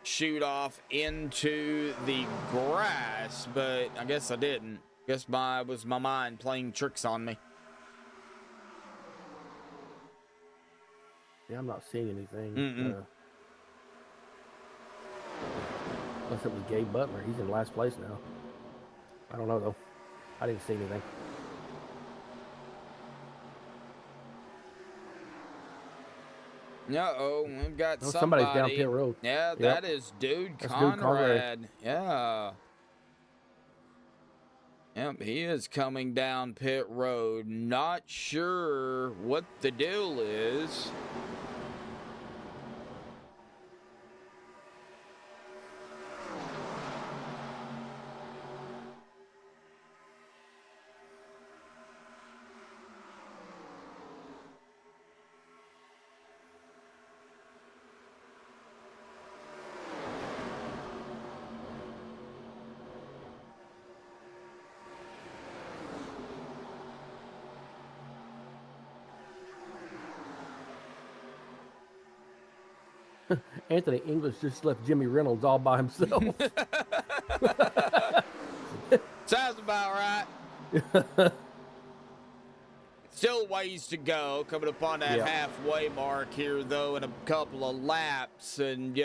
shoot off into the grass, but I guess I didn't. Guess my mind playing tricks on me. Yeah, I'm not seeing anything. Mm-mm. Unless it was Gabe Butler. He's in last place now. I don't know, though. I didn't see anything. Uh-oh, we've got somebody's down pit road. Yeah, Yep. that is Dude That's Conrad. Dude Conrad. Yeah. Yep, he is coming down pit road. Not sure what the deal is. Anthony English just left Jimmy Reynolds all by himself. Sounds about right. Still ways to go, coming up on that halfway mark here, though, in a couple of laps, and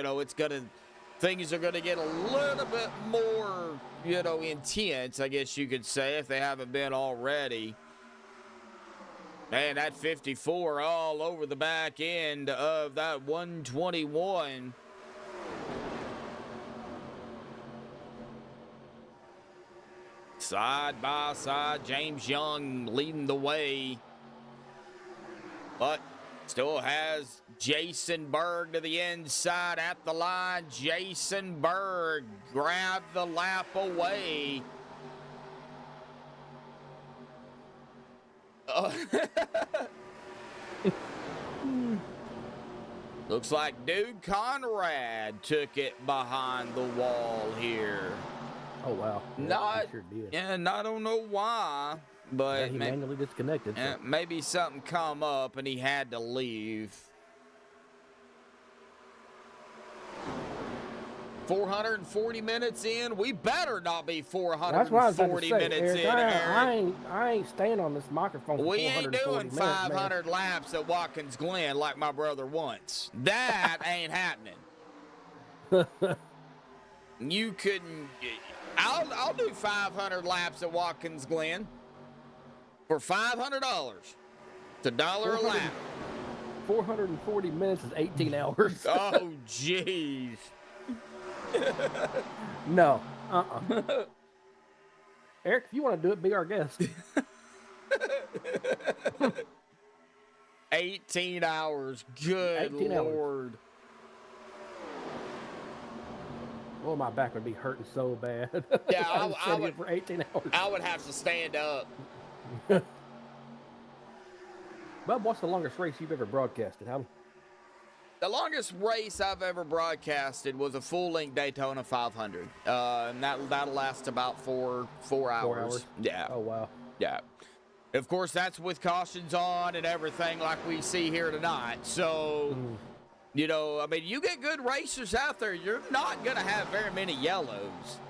things are gonna get a little bit more, intense, I guess you could say, if they haven't been already. Man, that 54 all over the back end of that 121. Side by side, James Young leading the way, but still has Jason Berg to the inside at the line. Jason Berg grabbed the lap away. Looks like Dude Conrad took it behind the wall here. Oh, wow. Yeah, He sure did. And I don't know why, but He manually disconnected. So. maybe something come up and he had to leave. 440 minutes in. We better not be 440 minutes Eric, in. Eric. I ain't staying on this microphone for We ain't 440 doing minutes, 500 laps at Watkins Glen like my brother wants. That ain't happening. You couldn't. I'll do 500 laps at Watkins Glen for $500. It's $1 a lap. 440 minutes is 18 hours. Oh, jeez. No. Eric, if you want to do it, be our guest. 18 hours. Good 18 Lord. hours. Oh, my back would be hurting so bad. Yeah, I would for 18 hours. I would have to stand up. Bub, what's the longest race you've ever broadcasted? The longest race I've ever broadcasted was a full-length Daytona 500. And that'll last about four hours. 4 hours? Yeah. Oh, wow. Yeah. Of course, that's with cautions on and everything like we see here tonight. So, you get good racers out there, you're not going to have very many yellows.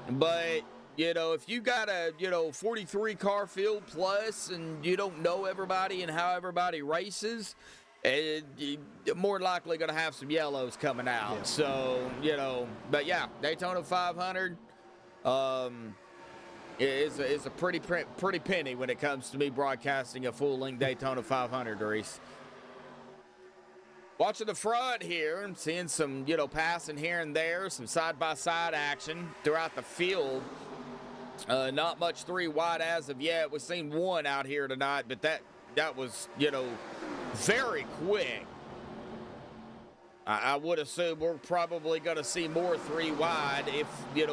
But, if you got a, 43 car field plus and you don't know everybody and how everybody races, you're more likely going to have some yellows coming out. Yeah. So, but yeah, Daytona 500 is a pretty penny when it comes to me broadcasting a full-length Daytona 500 race. Watching the front here, I'm seeing some, passing here and there, some side-by-side action throughout the field. Not much three wide as of yet. We've seen one out here tonight, but that was, very quick. I would assume we're probably going to see more three wide if,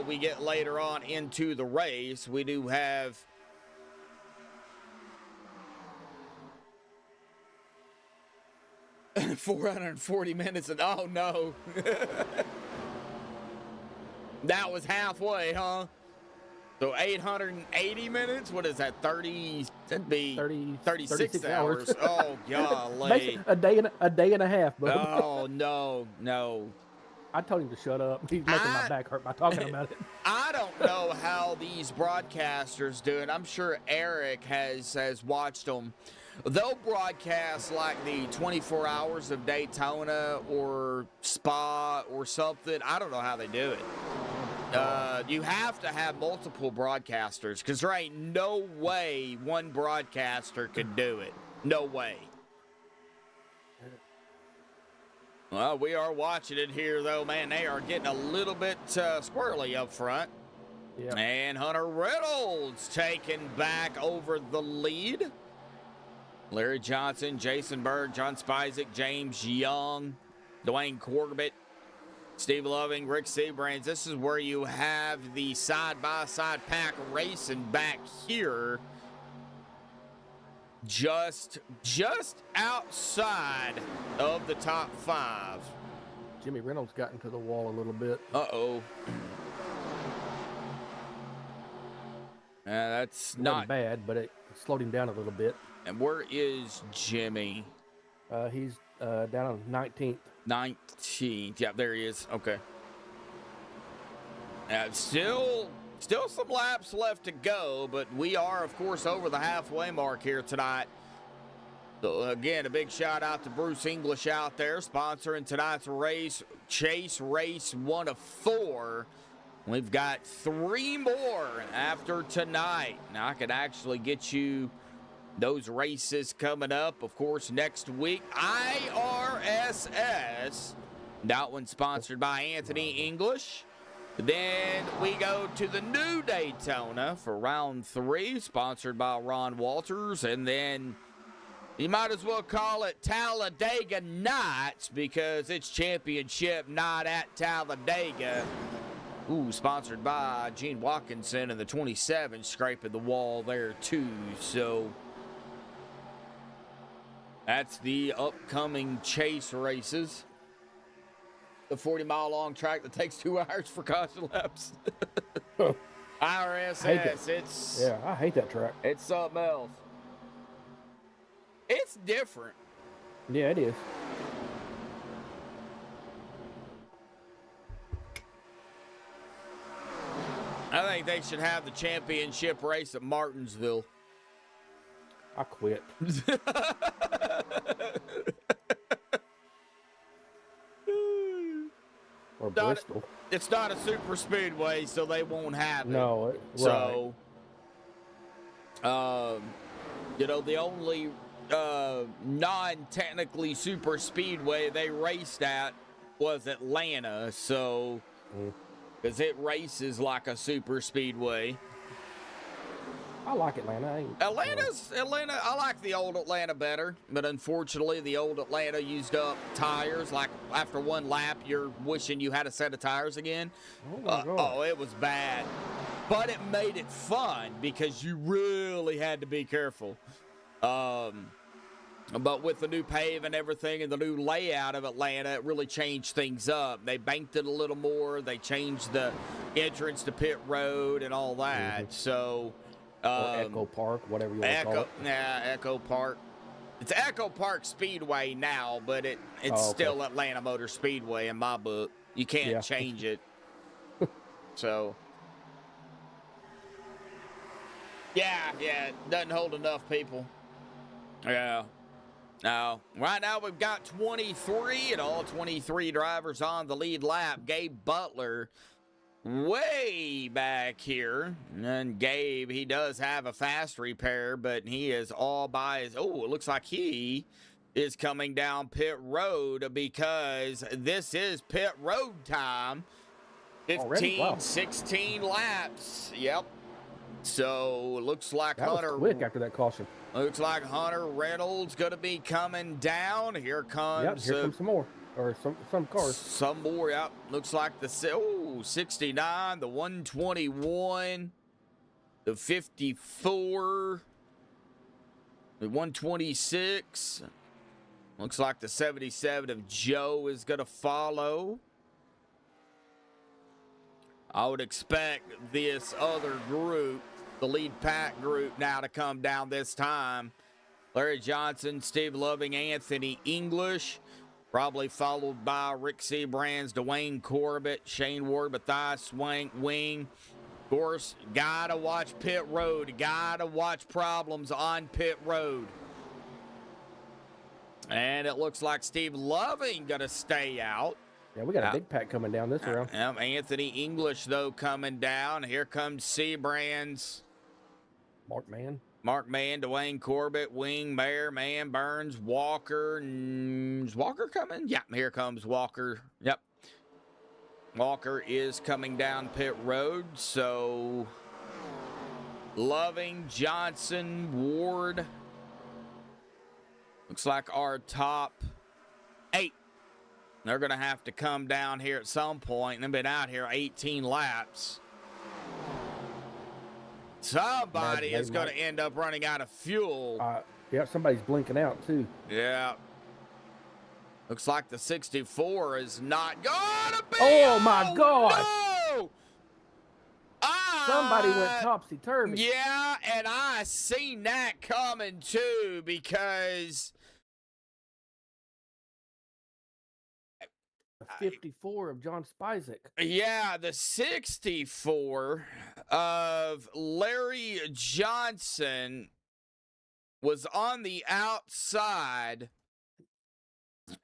we get later on into the race. We do have 440 minutes and oh no. That was halfway, huh? So 880 minutes? What is that? 36 hours. Oh, golly. A day and a half, but oh, no. I told him to shut up. He's making my back hurt by talking about it. I don't know how these broadcasters do it. I'm sure Eric has watched them. They'll broadcast like the 24 hours of Daytona or Spa or something. I don't know how they do it. You have to have multiple broadcasters because there ain't no way one broadcaster could do it. No way. Well, we are watching it here, though. Man, they are getting a little bit squirrely up front. Yep. And Hunter Reynolds taking back over the lead. Larry Johnson, Jason Berg, John Spizek, James Young, Dwayne Corbett, Steve Loving, Rick Seabrands. This is where you have the side-by-side pack racing back here. Just outside of the top five. Jimmy Reynolds got into the wall a little bit. Uh-oh. That's not bad, but it slowed him down a little bit. And where is Jimmy? He's down on 19th. 19th. Yeah, there he is. Okay. Still some laps left to go, but we are, of course, over the halfway mark here tonight. So, again, a big shout out to Bruce English out there sponsoring tonight's race, Chase Race 1 of 4. We've got 3 more after tonight. Now, I can actually get you those races coming up, of course, next week. IRSS. That one sponsored by Anthony English. Then we go to the new Daytona for round 3, sponsored by Ron Walters. And then you might as well call it Talladega Nights because it's championship night at Talladega. Ooh, sponsored by Gene Watkinson and the 27 scraping the wall there too. So that's the upcoming Chase races. The 40-mile-long track that takes 2 hours for caution laps. IRSS, Yeah, I hate that track. it's something else. It's different. Yeah, it is. I think they should have the championship race at Martinsville. I quit. Or Bristol. It's not a super speedway, so they won't have it. No, So, you know, the only non-technically super speedway they raced at was Atlanta. So, because it races like a super speedway. I like Atlanta. Atlanta, I like the old Atlanta better, but unfortunately the old Atlanta used up tires. Like after one lap, you're wishing you had a set of tires again. Oh my God. It was bad. But it made it fun because you really had to be careful. But with the new pave and everything and the new layout of Atlanta, it really changed things up. They banked it a little more. They changed the entrance to pit road and all that. So... or Echo Park, whatever you want to call it. Echo Park. It's Echo Park Speedway now, but it's still Atlanta Motor Speedway in my book. You can't change it. So, yeah, it doesn't hold enough people. Yeah. Now, right now we've got 23 and all 23 drivers on the lead lap. Gabe Butler way back here, and Gabe, he does have a fast repair, but he is all by his, it looks like he is coming down pit road because this is pit road time. 15, wow. 16 laps. Yep. So looks like that Hunter was quick after that caution. Looks like Hunter Reynolds gonna be coming down. Here comes here comes some more. Or some cars. Some more, yep. Looks like the 69, the 121, the 54, the 126. Looks like the 77 of Joe is going to follow. I would expect this other group, the lead pack group, now to come down this time. Larry Johnson, Steve Loving, Anthony English. Probably followed by Rick Seabrands, Dwayne Corbett, Shane Ward, Matthias Swank, Wing. Of course, gotta watch pit road. Gotta watch problems on pit road. And it looks like Steve Loving gonna stay out. Yeah, we got a big pack coming down this round. Anthony English, though, coming down. Here comes Seabrands. Mark Mann, Dwayne Corbett, Wing, Mayer, Mann, Burns, Walker. Is Walker coming? Yeah, here comes Walker. Yep. Walker is coming down pit road. So, Loving, Johnson, Ward. Looks like our top 8. They're going to have to come down here at some point. They've been out here 18 laps. Somebody is going to end up running out of fuel. Yeah, somebody's blinking out, too. Yeah. Looks like the 64 is not going to be. Oh, my God. No! Somebody went topsy-turvy. Yeah, and I seen that coming, too, because A 54 of John Spizek. Yeah, the 64 of Larry Johnson was on the outside,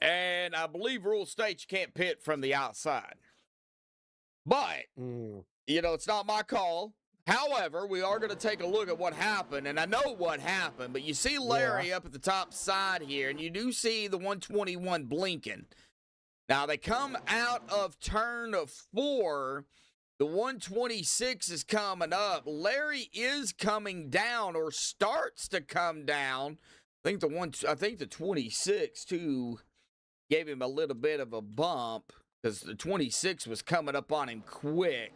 and I believe rule states you can't pit from the outside. But, it's not my call. However, we are going to take a look at what happened, and I know what happened, but you see Larry up at the top side here, and you do see the 121 blinking. Now, they come out of turn 4. The 126 is coming up. Larry is coming down, or starts to come down. I think the 26 too gave him a little bit of a bump because the 26 was coming up on him quick.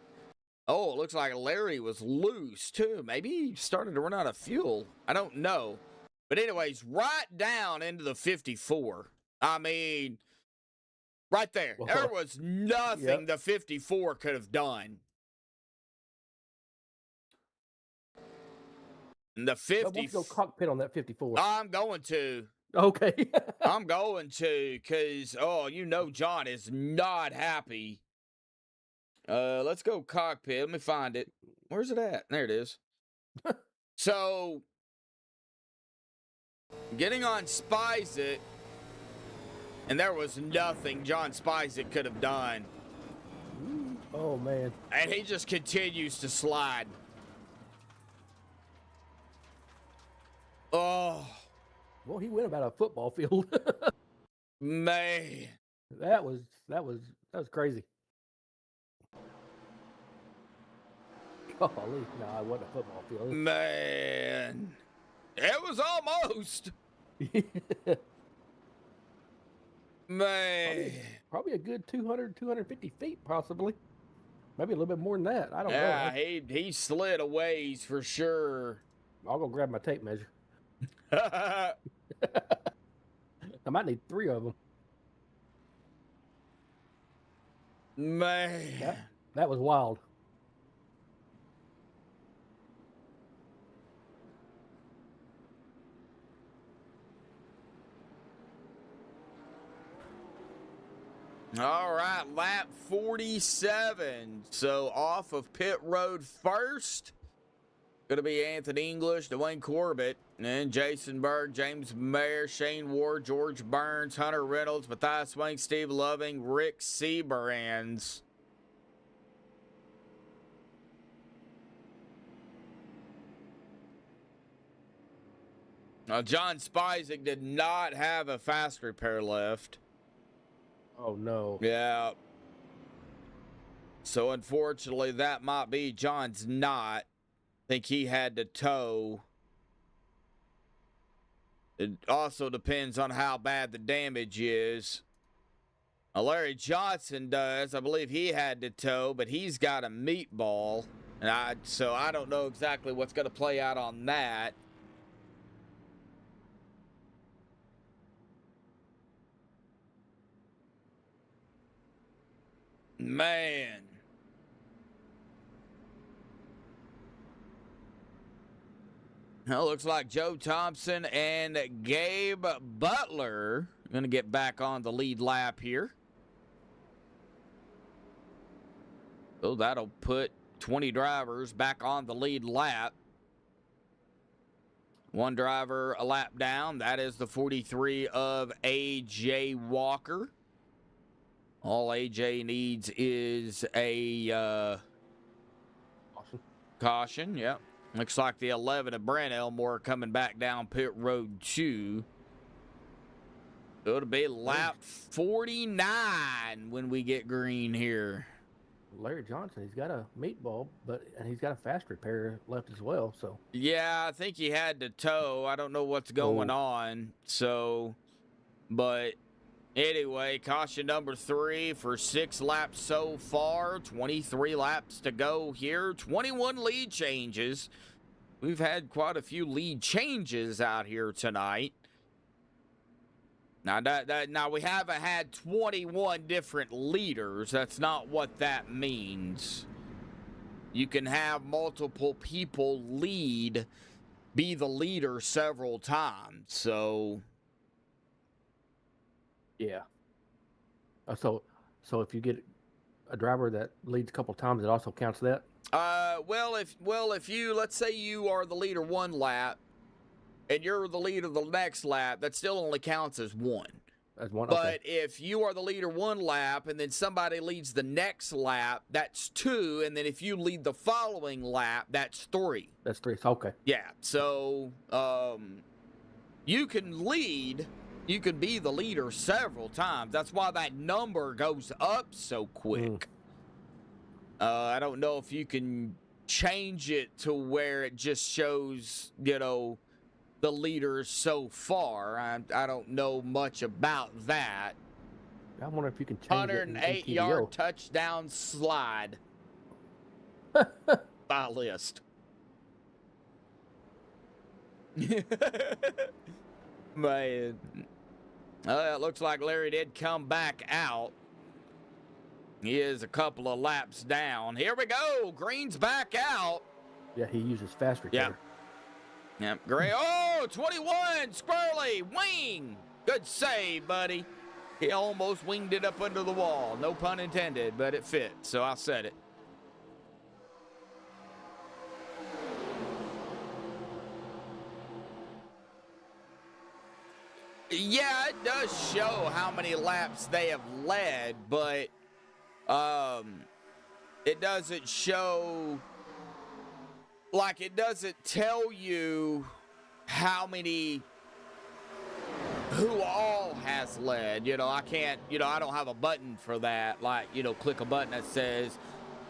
Oh, it looks like Larry was loose too. Maybe he started to run out of fuel. I don't know. But anyways, right down into the 54. I mean, right there. Whoa. There was nothing the 54 could have done. And the 50. I want to go cockpit on that 54. I'm going to. Okay. I'm going to because, John is not happy. Let's go cockpit. Let me find it. Where's it at? There it is. So, getting on Spizek, and there was nothing John Spizek could have done. Oh, man. And he just continues to slide. Oh. Well, he went about a football field. Man. That was crazy. Golly, no, it wasn't a football field. Man. It was almost. Man. Probably a good 200, 250 feet, possibly. Maybe a little bit more than that. I don't know. Yeah, he slid a ways for sure. I'll go grab my tape measure. I might need 3 of them. Man. That was wild. All right, lap 47. So off of pit road first. Going to be Anthony English, Dwayne Corbett, and Jason Berg, James Mayer, Shane Ward, George Burns, Hunter Reynolds, Matthias Swank, Steve Loving, Rick Seabrands. Now, John Spizek did not have a fast repair left. Oh, no. Yeah. So, unfortunately, that might be John's not. I think he had to tow. It also depends on how bad the damage is. Larry Johnson does. I believe he had to tow, but he's got a meatball. So I don't know exactly what's going to play out on that. Man. Well, looks like Joe Thompson and Gabe Butler are going to get back on the lead lap here. So that'll put 20 drivers back on the lead lap. One driver a lap down. That is the 43 of A.J. Walker. All A.J. needs is a caution. Yep. Looks like the 11 of Brent Elmore coming back down pit road 2. It'll be lap 49 when we get green here. Larry Johnson, he's got a meatball, and he's got a fast repair left as well. So yeah, I think he had to tow. I don't know what's going on. So, but anyway, caution number 3 for 6 laps so far. 23 laps to go here. 21 lead changes. We've had quite a few lead changes out here tonight. Now, now we haven't had 21 different leaders. That's not what that means. You can have multiple people be the leader several times. So, yeah. So So if you get a driver that leads a couple times, it also counts that. Well, if you, let's say you are the leader one lap, and you're the leader the next lap, that still only counts as one. As one. But Okay. if you are the leader one lap and then somebody leads the next lap, that's 2. And then if you lead the following lap, that's 3. That's 3. So, okay. Yeah. So you can lead, you can be the leader several times. That's why that number goes up so quick. I don't know if you can change it to where it just shows, you know, the leaders so far. I don't know much about that. I wonder if you can change it in 108-yard touchdown slide by list. Man. It looks like Larry did come back out. He is a couple of laps down. Here we go. Green's back out. Yeah, he uses fast recover. Yep, great. Oh, 21, Squirrely, wing. Good save, buddy. He almost winged it up under the wall. No pun intended, but it fit, so I said it. Yeah, it does show how many laps they have led, but it doesn't show, like, it doesn't tell you how many, who all has led. You know, I can't, you know, I don't have a button for that. Like, you know, click a button that says,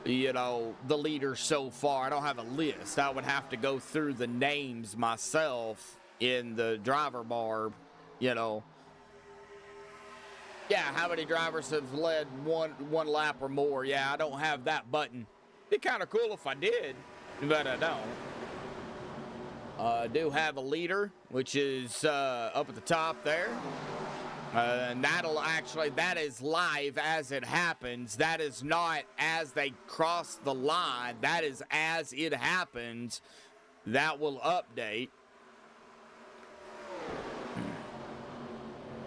you know, the leader so far. I don't have a list. I would have to go through the names myself in the driver bar, you know. Yeah, how many drivers have led one lap or more? Yeah, I don't have that button. It'd be kind of cool if I did, but I don't. I do have a leader, which is up at the top there. And that is live as it happens. That is not as they cross the line. That is as it happens. That will update.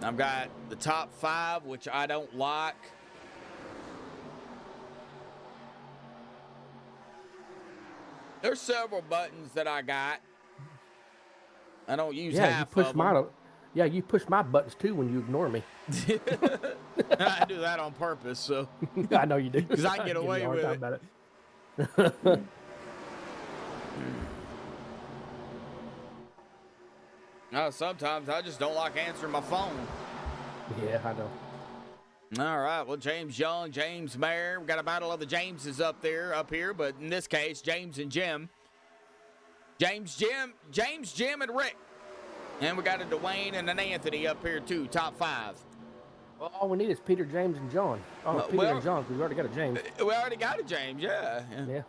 I've got the top 5, which I don't like. There's several buttons that I got. I don't use half of them. Yeah, you push my buttons too when you ignore me. I do that on purpose, so. I know you do. Because I can get away with it. About it. No, sometimes I just don't like answering my phone. Yeah, I know. All right, well, James Young, James Mayer. We got a battle of the Jameses up here, but in this case, James and Jim. James, Jim, and Rick. And we got a Dwayne and an Anthony up here, too, top 5. Well, all we need is Peter, James, and John. Oh, Peter and John, because we already got a James. We already got a James, yeah.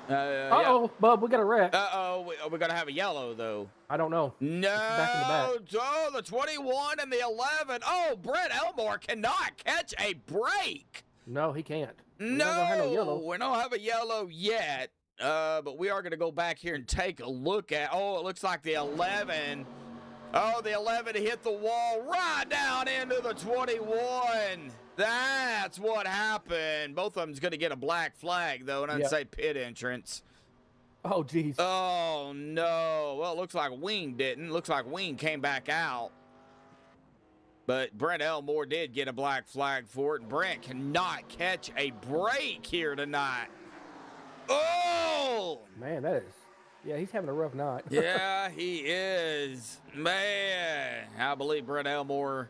Uh-oh, Bub, we got a wreck. Uh-oh, we're going to have a yellow, though. I don't know. No. Back in the back. Oh, the 21 and the 11. Oh, Brett Elmore cannot catch a break. No, he can't. No, we don't have a yellow yet. But we are going to go back here and take a look at, oh, it looks like the 11. Oh, the 11 hit the wall right down into the 21. That's what happened. Both of them's going to get a black flag, though, and I'd say pit entrance. Oh, geez. Oh, no. Well, it looks like Wing didn't. Looks like Wing came back out. But Brent Elmore did get a black flag for it, and Brent cannot catch a break here tonight. Oh! Man, that is... Yeah, he's having a rough night. Yeah, he is. Man, I believe Brent Elmore...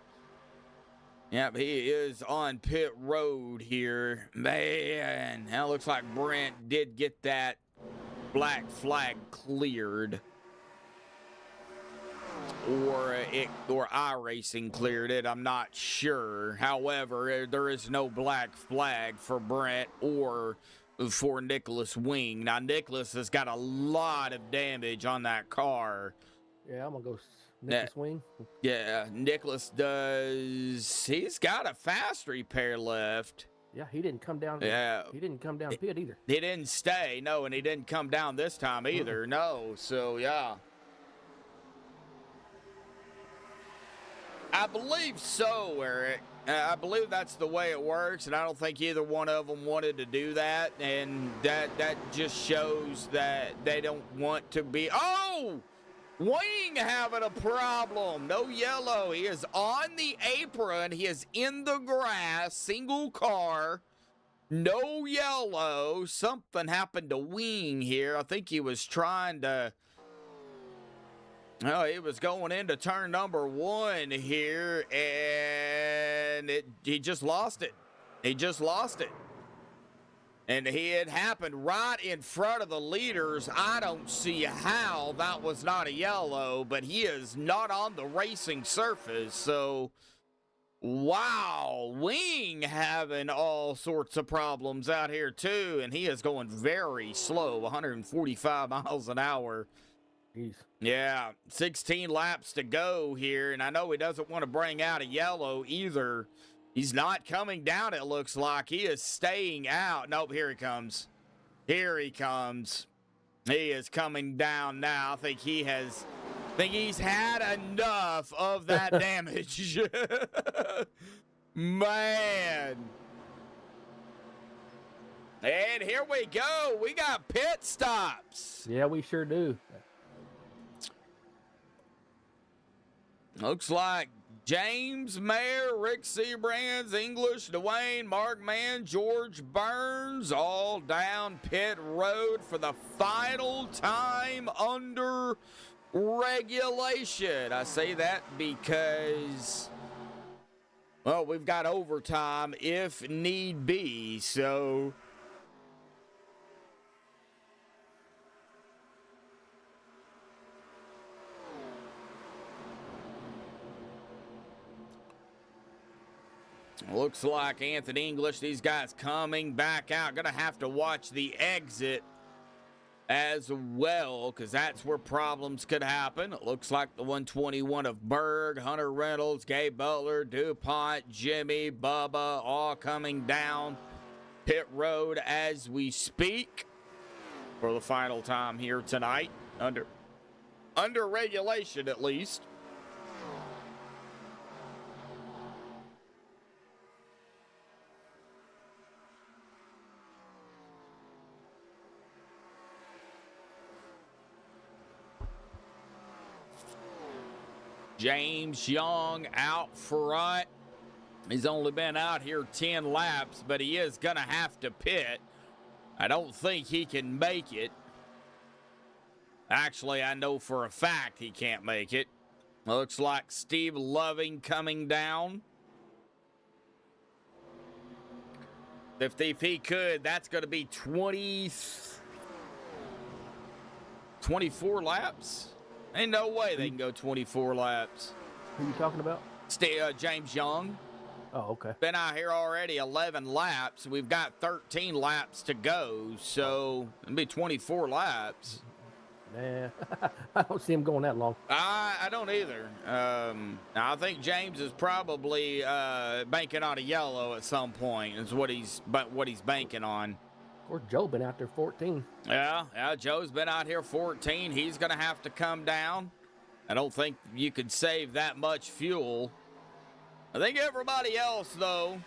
Yep, he is on pit road here. Man, now it looks like Brent did get that black flag cleared. Or iRacing cleared it, I'm not sure. However, there is no black flag for Brent or for Nicholas Wing. Now, Nicholas has got a lot of damage on that car. Yeah, I'm going to go Nicholas Wing. Yeah, Nicholas does. He's got a fast repair left. Yeah, he didn't come down. Yeah. He didn't come down pit either. He didn't stay, no, and he didn't come down this time either, no. So, yeah. I believe so, Eric. I believe that's the way it works, and I don't think either one of them wanted to do that, and that just shows that they don't want to be. Oh! Wing having a problem. No yellow. He is on the apron. He is in the grass. Single car. No yellow. Something happened to Wing here. I think he was trying to... Oh, he was going into turn number 1 here, and he just lost it. He just lost it. And it happened right in front of the leaders. I don't see how that was not a yellow, but he is not on the racing surface. So, wow, Wing having all sorts of problems out here too, and he is going very slow, 145 miles an hour. Jeez. Yeah, 16 laps to go here, and I know he doesn't want to bring out a yellow either. He's not coming down, it looks like. He is staying out. Nope, here he comes. Here he comes. He is coming down now. I think he's had enough of that damage. Man. And here we go. We got pit stops. Yeah, we sure do. Looks like James Mayer, Rick Sebrands, English, Dwayne, Mark Mann, George Burns, all down pit road for the final time under regulation. I say that because, well, we've got overtime if need be, so... Looks like Anthony English, these guys coming back out. Gonna have to watch the exit as well, because that's where problems could happen. It looks like the 121 of Berg, Hunter Reynolds, Gabe Butler, DuPont, Jimmy, Bubba, all coming down pit road as we speak for the final time here tonight, under regulation at least. James Young out front. He's only been out here 10 laps, but he is going to have to pit. I don't think he can make it. Actually, I know for a fact he can't make it. Looks like Steve Loving coming down. If he could, that's going to be 24 laps. Ain't no way they can go 24 laps. Who you talking about? James Young. Oh, okay. Been out here already 11 laps. We've got 13 laps to go, so it'll be 24 laps. Nah, I don't see him going that long. I don't either. I think James is probably banking on a yellow at some point. Is what he's banking on. Of course, Joe been out there 14. Yeah, Joe's been out here 14. He's going to have to come down. I don't think you could save that much fuel. I think everybody else, though,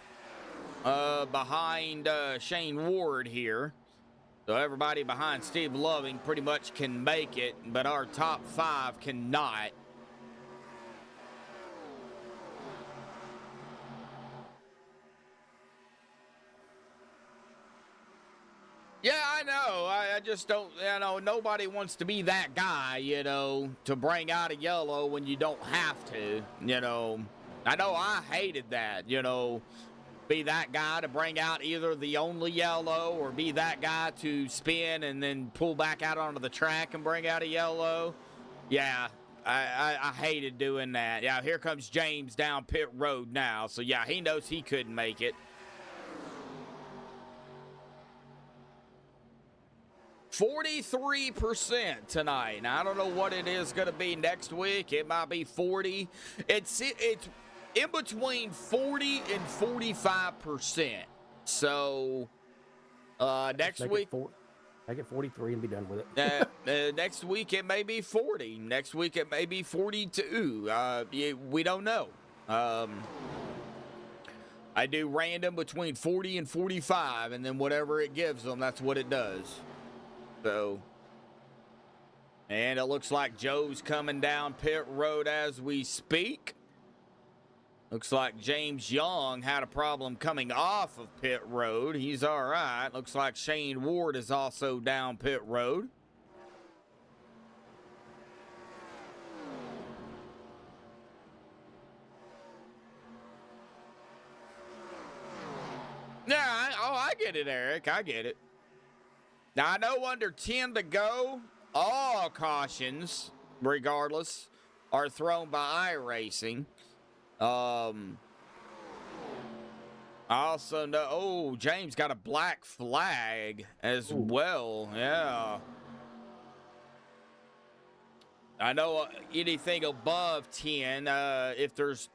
behind Shane Ward here, so everybody behind Steve Loving pretty much can make it, but our top 5 cannot. Yeah, I know. I just don't, nobody wants to be that guy, to bring out a yellow when you don't have to, I know I hated that, be that guy to bring out either the only yellow or be that guy to spin and then pull back out onto the track and bring out a yellow. Yeah, I hated doing that. Yeah, here comes James down pit road now. So, yeah, he knows he couldn't make it. 43% tonight. Now, I don't know what it is going to be next week. It might be 40. It's in between 40 and 45%. So, next week... Make it 43 and be done with it. Next week, it may be 40. Next week, it may be 42. We don't know. I do random between 40 and 45, and then whatever it gives them, that's what it does. So, and it looks like Joe's coming down pit road as we speak. Looks like James Young had a problem coming off of pit road. He's all right. Looks like Shane Ward is also down pit road. Yeah, I get it, Eric. I get it. Now, I know under 10 to go, all cautions, regardless, are thrown by iRacing. I also know, oh, James got a black flag as well. Yeah. I know anything above 10, if there's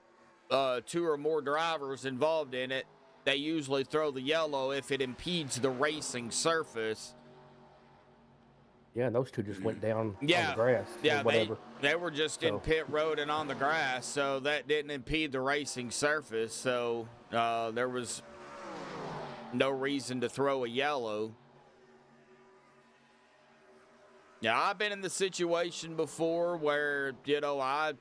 2 or more drivers involved in it, they usually throw the yellow if it impedes the racing surface. Yeah, and those two just went down on the grass. Yeah, or whatever. they were just in pit road and on the grass, so that didn't impede the racing surface. So there was no reason to throw a yellow. Yeah, I've been in the situation before where, I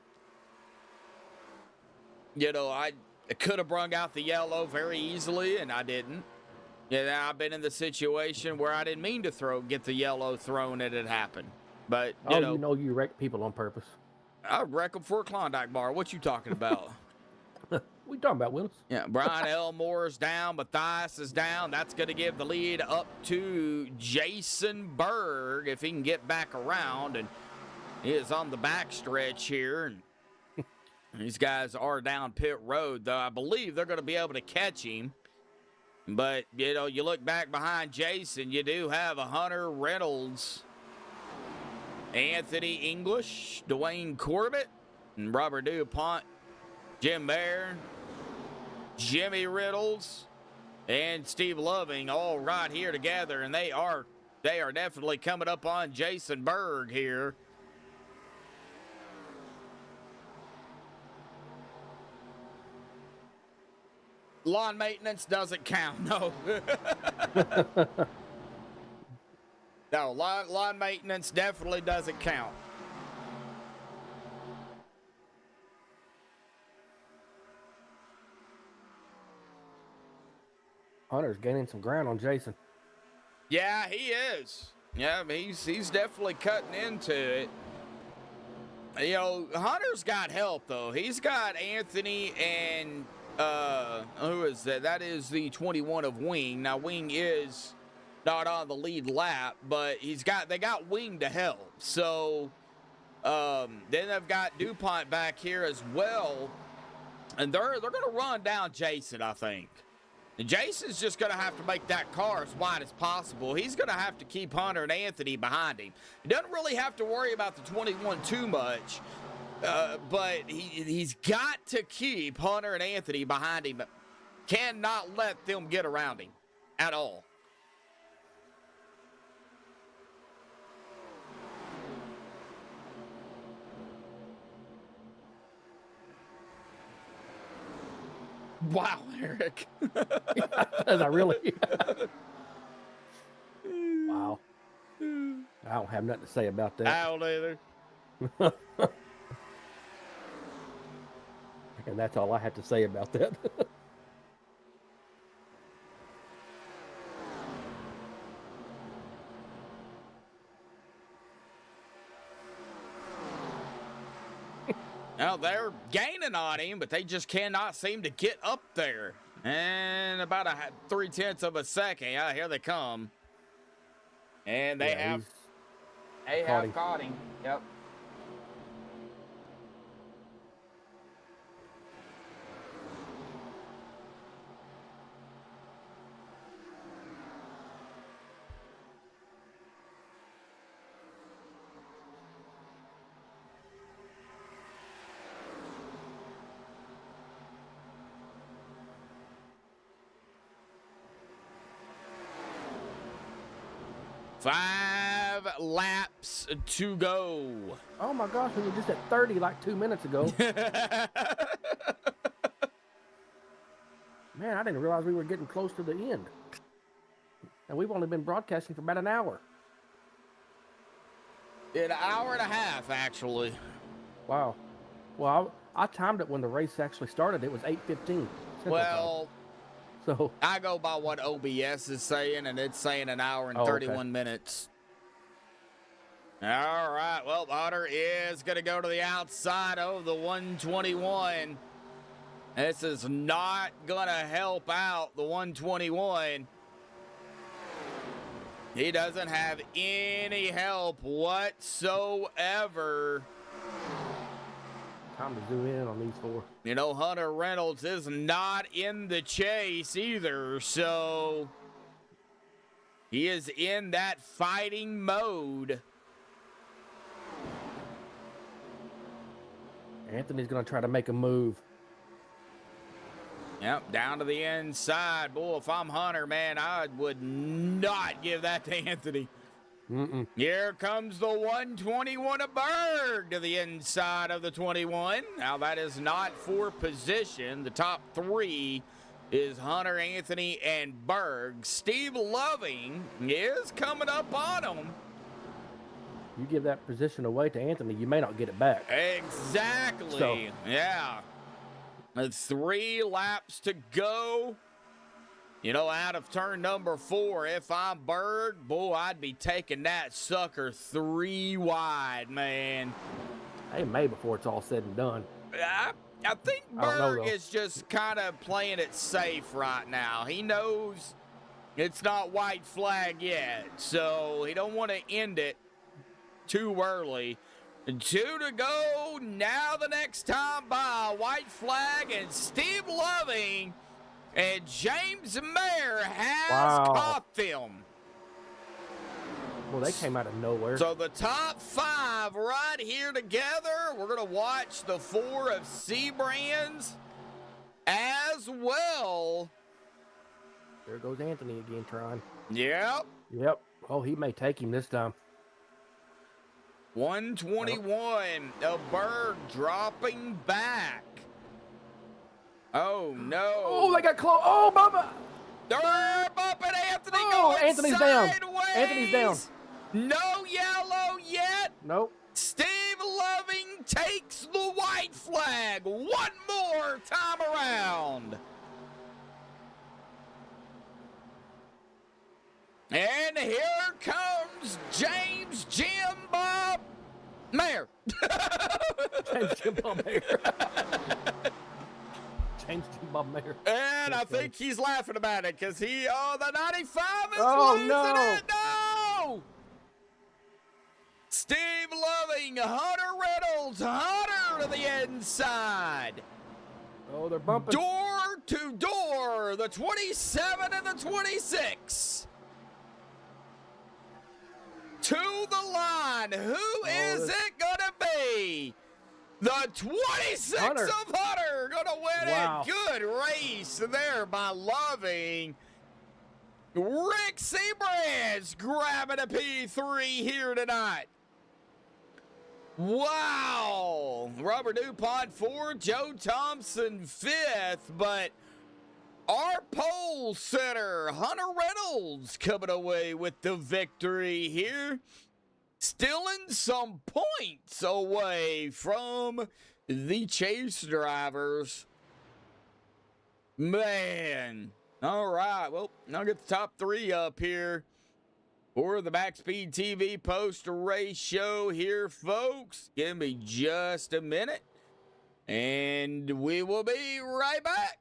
could have brung out the yellow very easily, and I didn't. Yeah, I've been in the situation where I didn't mean to get the yellow thrown, and it happened. But, you wreck people on purpose. I wreck them for a Klondike bar. What you talking about? What you talking about, Willis? Yeah, Brian Elmore's down, Matthias is down. That's going to give the lead up to Jason Berg if he can get back around. And he is on the back stretch here. And these guys are down pit road, though I believe they're going to be able to catch him. But, you look back behind Jason, you do have a Hunter Reynolds, Anthony English, Dwayne Corbett, and Robert DuPont, Jim Baird, Jimmy Riddles, and Steve Loving all right here together, and they are definitely coming up on Jason Berg here. Lawn maintenance doesn't count, no. No, lawn maintenance definitely doesn't count. Hunter's gaining some ground on Jason. Yeah, he is. Yeah, he's definitely cutting into it. Hunter's got help, though. He's got Anthony and who is that? That is the 21 of Wing. Now, Wing is not on the lead lap, but they got Wing to help. So, then they've got DuPont back here as well. And they're going to run down Jason, I think. And Jason's just going to have to make that car as wide as possible. He's going to have to keep Hunter and Anthony behind him. He doesn't really have to worry about the 21 too much. But he's got to keep Hunter and Anthony behind him. Cannot let them get around him at all. Wow, Eric. Is that really? Wow. I don't have nothing to say about that. I don't either. And that's all I have to say about that. Now, they're gaining on him, but they just cannot seem to get up there. And about 0.3 of a second, yeah, here they come. And they have caught him. Yep. Five laps to go. Oh my gosh, we were just at 30 like 2 minutes ago. Man, I didn't realize we were getting close to the end. And we've only been broadcasting for about an hour. An hour and a half, actually. Wow. Well, I timed it when the race actually started. It was 8:15. Well, so I go by what OBS is saying, and it's saying an hour and 31 minutes. All right. Well, Hunter is going to go to the outside of the 121. This is not going to help out the 121. He doesn't have any help whatsoever. Time to zoom in on these four. You know, Hunter Reynolds is not in the chase either, so he is in that fighting mode. Anthony's going to try to make a move. Yep, down to the inside. Boy, if I'm Hunter, man, I would not give that to Anthony. Here comes the 121 of Berg to the inside of the 21. Now, that is not for position. The top three is Hunter, Anthony, and Berg. Steve Loving is coming up on him. You give that position away to Anthony, you may not get it back. Exactly. So. Yeah. 3 laps to go. You know, out of turn number 4, if I'm Berg, boy, I'd be taking that sucker 3 wide, man. Hey, may before it's all said and done. I think I don't know, Berg though. is just kind of playing it safe right now. He knows it's not white flag yet, so he don't want to end it too early. 2 to go. Now the next time by, white flag, and Steve Loving and James Mayer has caught them. Well, they came out of nowhere. So the top 5 right here together. We're going to watch the 4 of Seabrands as well. There goes Anthony again trying. Yep. Yep. Oh, he may take him this time. 121. A Berg dropping back. Oh, no. Oh, they got close. Oh, Bubba. They're bumping Anthony Oh, going Anthony's down. sideways. Anthony's down. No yellow yet. Nope. Steve Loving takes the white flag one more time around. And here comes James Jim Bob Mayer. James Jim Bob Mayer. James Jim Bob Mayer. And I think he's laughing about it because the 95 is losing no. it. No! Steve Loving, Hunter Reynolds, Hunter to the inside. Oh, they're bumping. Door to door, the 27 and the 26. To the line. Who is it going to be? The 26 Hunter. of Hunter going to win Wow. it. Good race there by Loving. Rick Seabrands grabbing a P3 here tonight. Wow. Robert DuPont 4th, Joe Thompson 5th, but our pole sitter, Hunter Reynolds, coming away with the victory here. Stealing some points away from the chase drivers. Man. All right. Well, I'll get the top 3 up here for the MaxspeedTV post-race show here, folks. Give me just a minute, and we will be right back.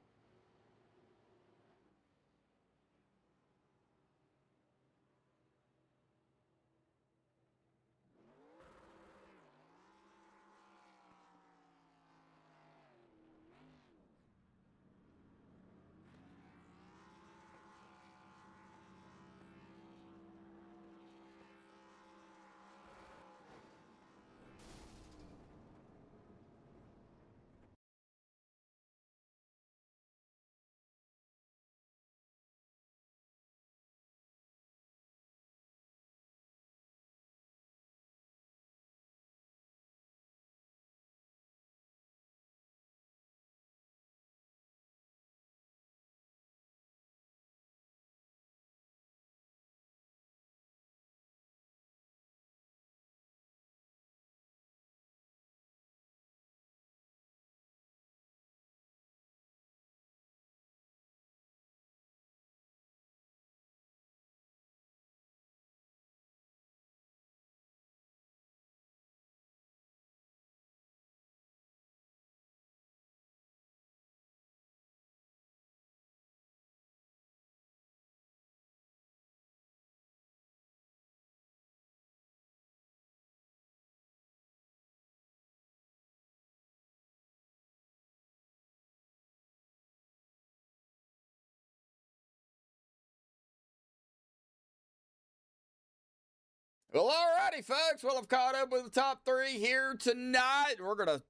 Well, alrighty, folks. Well, I've caught up with the top 3 here tonight. We're gonna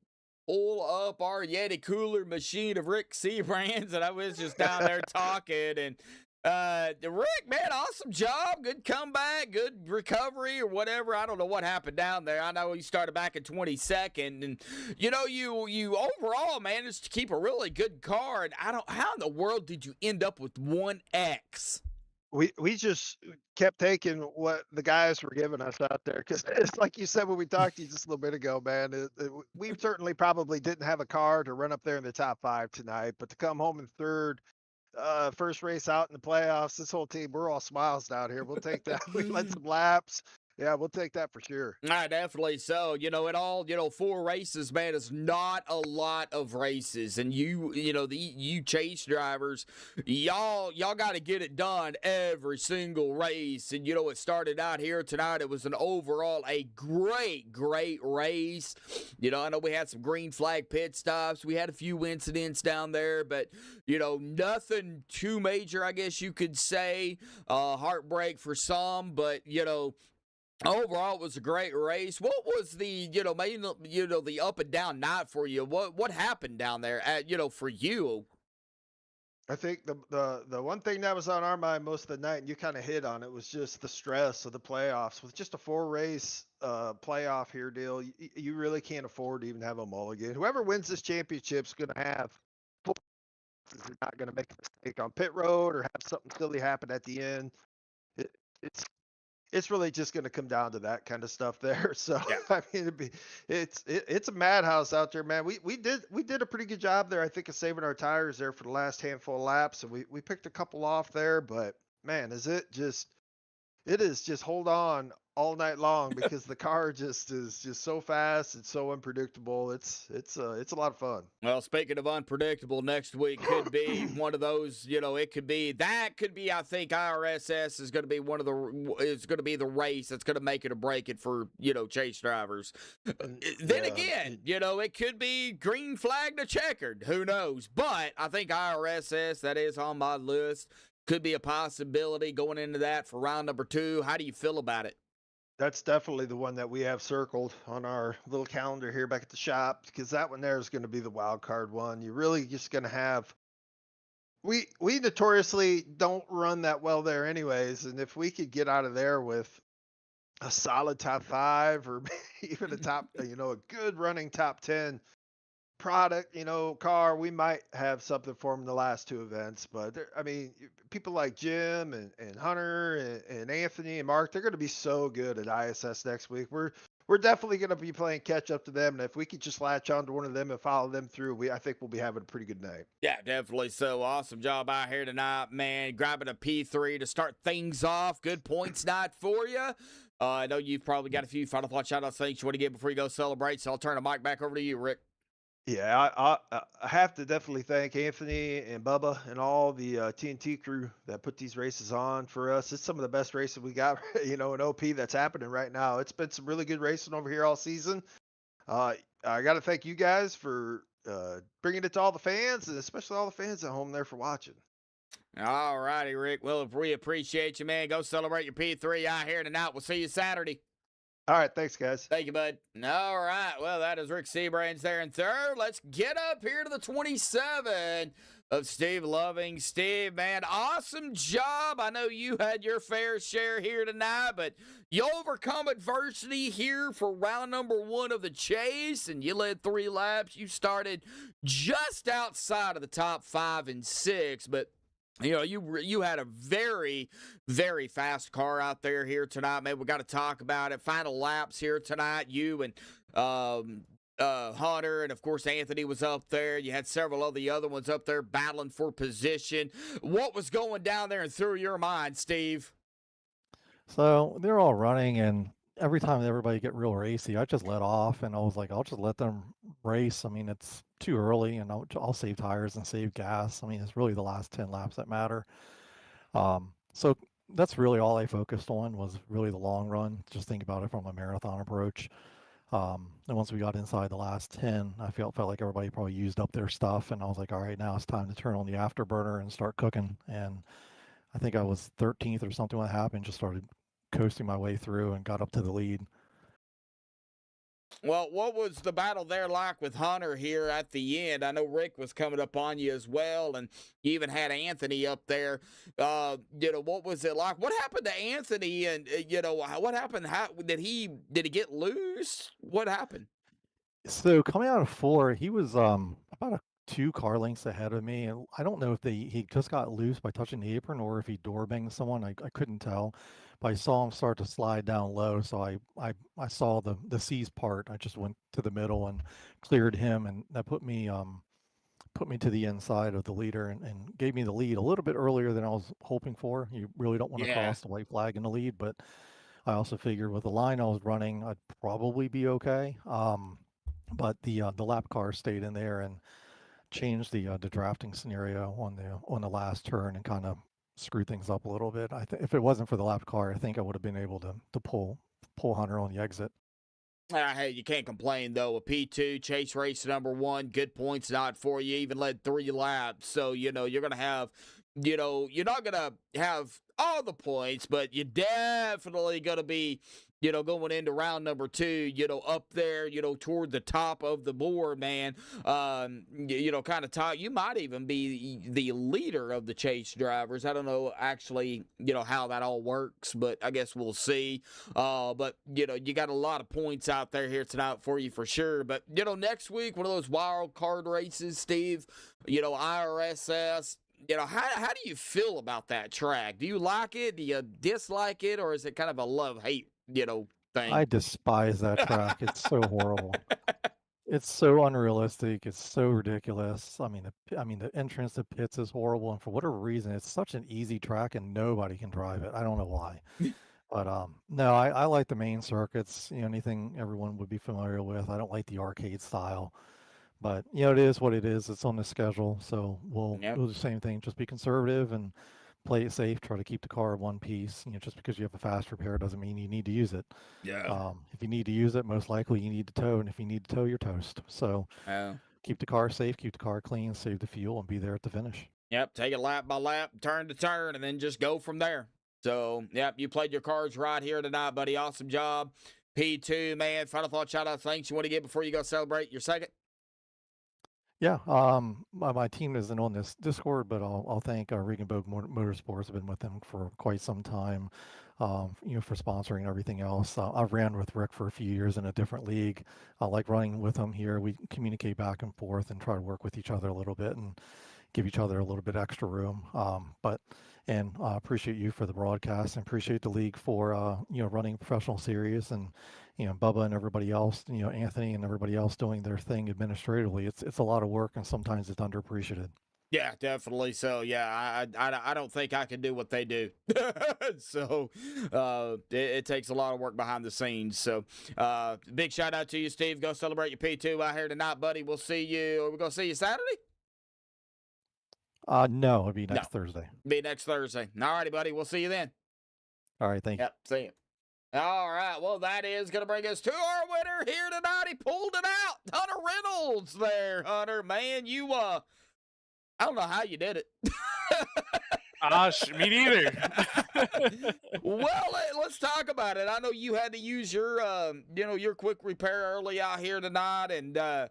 pull up our Yeti cooler machine of Rick Seabrands, and I was just down there talking. And Rick, man, awesome job, good comeback, good recovery, or whatever. I don't know what happened down there. I know you started back in 22nd, and you overall managed to keep a really good car. And how in the world did you end up with 1X? We just kept taking what the guys were giving us out there because it's like you said when we talked to you just a little bit ago, man. We certainly probably didn't have a car to run up there in the top 5 tonight, but to come home in third, first race out in the playoffs, this whole team, we're all smiles down here. We'll take that. We led some laps. Yeah, we'll take that for sure. Definitely so. It all, 4 races, man, is not a lot of races. And you chase drivers, y'all got to get it done every single race. And, it started out here tonight. It was overall a great race. I know we had some green flag pit stops. We had a few incidents down there, but, nothing too major, I guess you could say. Heartbreak for some, but, overall, it was a great race. What was the, the up and down night for you? What happened down there for you? I think the one thing that was on our mind most of the night, and you kind of hit on it, was just the stress of the playoffs. With just a 4-race playoff here deal, you really can't afford to even have a mulligan. Whoever wins this championship is going to have 4 races. They're not going to make a mistake on pit road or have something silly happen at the end. It's really just going to come down to that kind of stuff there. So Yeah. I mean, it's a madhouse out there, man. We did a pretty good job there, I think, of saving our tires there for the last handful of laps, and we picked a couple off there. But man, it is just hold on all night long because the car is just so fast and so unpredictable. It's a lot of fun. Well, speaking of unpredictable, next week could be one of those. I think IRSS is going to be the race that's going to make it or break it for chase drivers. Then again, it could be green flag to checkered. Who knows? But I think IRSS, that is on my list, could be a possibility going into that for round number 2. How do you feel about it? That's definitely the one that we have circled on our little calendar here back at the shop, because that one there is going to be the wild card one. You're really just going to have. We notoriously don't run that well there anyways, and if we could get out of there with a solid top 5 or even a top, a good running top 10 product, car, we might have something for them in the last 2 events. But people like Jim and Hunter and Anthony and Mark, they're going to be so good at ISS next week. We're definitely going to be playing catch up to them, and if we could just latch on to one of them and follow them through, I think we'll be having a pretty good night. Yeah, definitely so. Awesome job out here tonight, man. Grabbing a P3 to start things off. Good points night for you. I know you've probably got a few final thought shout-outs things you want to get before you go celebrate, so I'll turn the mic back over to you, Rick. Yeah, I have to definitely thank Anthony and Bubba and all the TNT crew that put these races on for us. It's some of the best races we got, in OP that's happening right now. It's been some really good racing over here all season. I got to thank you guys for bringing it to all the fans, and especially all the fans at home there for watching. All righty, Rick. Well, we appreciate you, man. Go celebrate your P3 out here tonight. We'll see you Saturday. All right, thanks, guys. Thank you, bud. All right, well, that is Rick Seabrands there in third. Let's get up here to the 27 of Steve Loving. Steve, man, awesome job. I know you had your fair share here tonight, but you overcome adversity here for round number 1 of the chase, and you led 3 laps. You started just outside of the top 5 and 6, but you had a very, very fast car out there here tonight. Maybe we got to talk about it. Final laps here tonight. You and Hunter, and of course Anthony was up there. You had several of the other ones up there battling for position. What was going down there and through your mind, Steve? So they're all running, and every time everybody get real racy, I just let off, and I was like, I'll just let them race. I mean, it's too early, and I'll save tires and save gas. I mean, it's really the last 10 laps that matter. So that's really all I focused on, was really the long run. Just think about it from a marathon approach. And once we got inside the last 10, I felt like everybody probably used up their stuff, and I was like, all right, now it's time to turn on the afterburner and start cooking. And I think I was 13th or something when it happened, just started coasting my way through and got up to the lead. Well, what was the battle there like with Hunter here at the end? I know Rick was coming up on you as well, and you even had Anthony up there. What was it like? What happened to Anthony? And what happened? How did he get loose? What happened? So coming out of 4, he was about 2 car lengths ahead of me, and I don't know if he just got loose by touching the apron or if he door banged someone. I couldn't tell, but I saw him start to slide down low. So I saw the C's part. I just went to the middle and cleared him, and that put me to the inside of the leader and gave me the lead a little bit earlier than I was hoping for. You really don't want to Yeah. cross the white flag in the lead, but I also figured with the line I was running, I'd probably be okay. But the lap car stayed in there and changed the drafting scenario on the last turn and kind of screwed things up a little bit. If it wasn't for the lap car, I think I would have been able to pull Hunter on the exit. Hey, you can't complain, though. A P2, chase race number 1, good points not for you, even led 3 laps. So, you're going to have, you're not going to have all the points, but you're definitely going to be, going into round number 2, up there, toward the top of the board, man. Kind of top. You might even be the leader of the chase drivers. I don't know actually, how that all works, but I guess we'll see. But, you got a lot of points out there here tonight for you for sure. But, next week, one of those wild card races, Steve, IRSS. How do you feel about that track? Do you like it? Do you dislike it? Or is it kind of a love-hate, thing? I despise that track. It's so horrible. It's so unrealistic. It's so ridiculous. I mean, the entrance to pits is horrible, and for whatever reason, it's such an easy track, and nobody can drive it. I don't know why. But no, I like the main circuits. Anything everyone would be familiar with. I don't like the arcade style. But it is what it is. It's on the schedule, so we'll do the same thing. Just be conservative and play it safe. Try to keep the car one piece. Just because you have a fast repair doesn't mean you need to use it. Yeah. If you need to use it, most likely you need to tow, and if you need to tow, you're toast. So keep the car safe, keep the car clean, save the fuel, and be there at the finish. Yep. Take it lap by lap, turn to turn, and then just go from there. So, yep, you played your cards right here tonight, buddy. Awesome job. P2, man. Final thought, shout out, thanks you want to get before you go celebrate your second? Yeah, my team isn't on this Discord, but I'll thank Regenboog Motorsports. I've been with them for quite some time, for sponsoring everything else. I've ran with Rick for a few years in a different league. I like running with him here. We communicate back and forth and try to work with each other a little bit and give each other a little bit extra room. And I appreciate you for the broadcast and appreciate the league for, running professional series and, Bubba and everybody else, Anthony and everybody else doing their thing administratively. It's a lot of work and sometimes it's underappreciated. Yeah, definitely. So, yeah, I don't think I can do what they do. So, it takes a lot of work behind the scenes. So, big shout out to you, Steve. Go celebrate your P2 out here tonight, buddy. We'll see you. Are we going to see you Saturday? No, it'll be next Thursday. Be next Thursday. All righty, buddy. We'll see you then. All right, thank you. Yep, see you. All right, well, that is going to bring us to our winner here tonight. He pulled it out. Hunter Reynolds there, Hunter. Man, you, I don't know how you did it. Me neither. Well, let's talk about it. I know you had to use your, your quick repair early out here tonight. And, I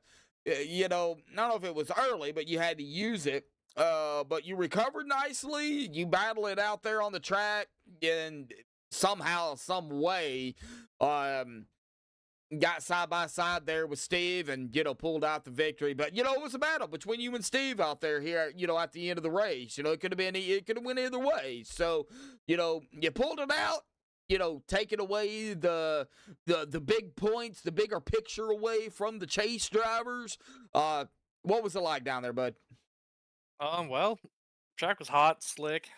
don't know if it was early, but you had to use it. But you recovered nicely. You battled it out there on the track and somehow, some way, got side by side there with Steve and, pulled out the victory. But, it was a battle between you and Steve out there here, at the end of the race. It could have went either way. So, you pulled it out, taking away the big points, the bigger picture away from the chase drivers. What was it like down there, bud? Well, track was hot, slick.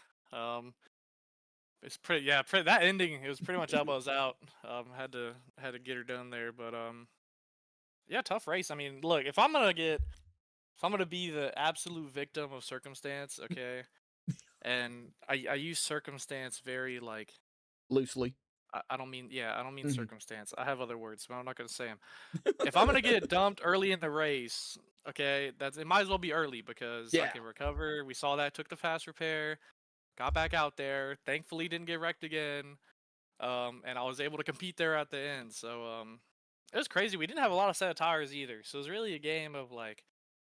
It's pretty. Yeah, that ending. It was pretty much elbows out. Had to get her done there, but yeah, tough race. I mean, look, if I'm gonna be the absolute victim of circumstance, okay, and I use circumstance very loosely. I don't mean circumstance. I have other words, but I'm not gonna say them. If I'm gonna get dumped early in the race, okay, it might as well be early because I can recover. We saw that, took the fast repair, got back out there. Thankfully, didn't get wrecked again. and I was able to compete there at the end. So it was crazy. We didn't have a lot of set of tires either, so it was really a game of like,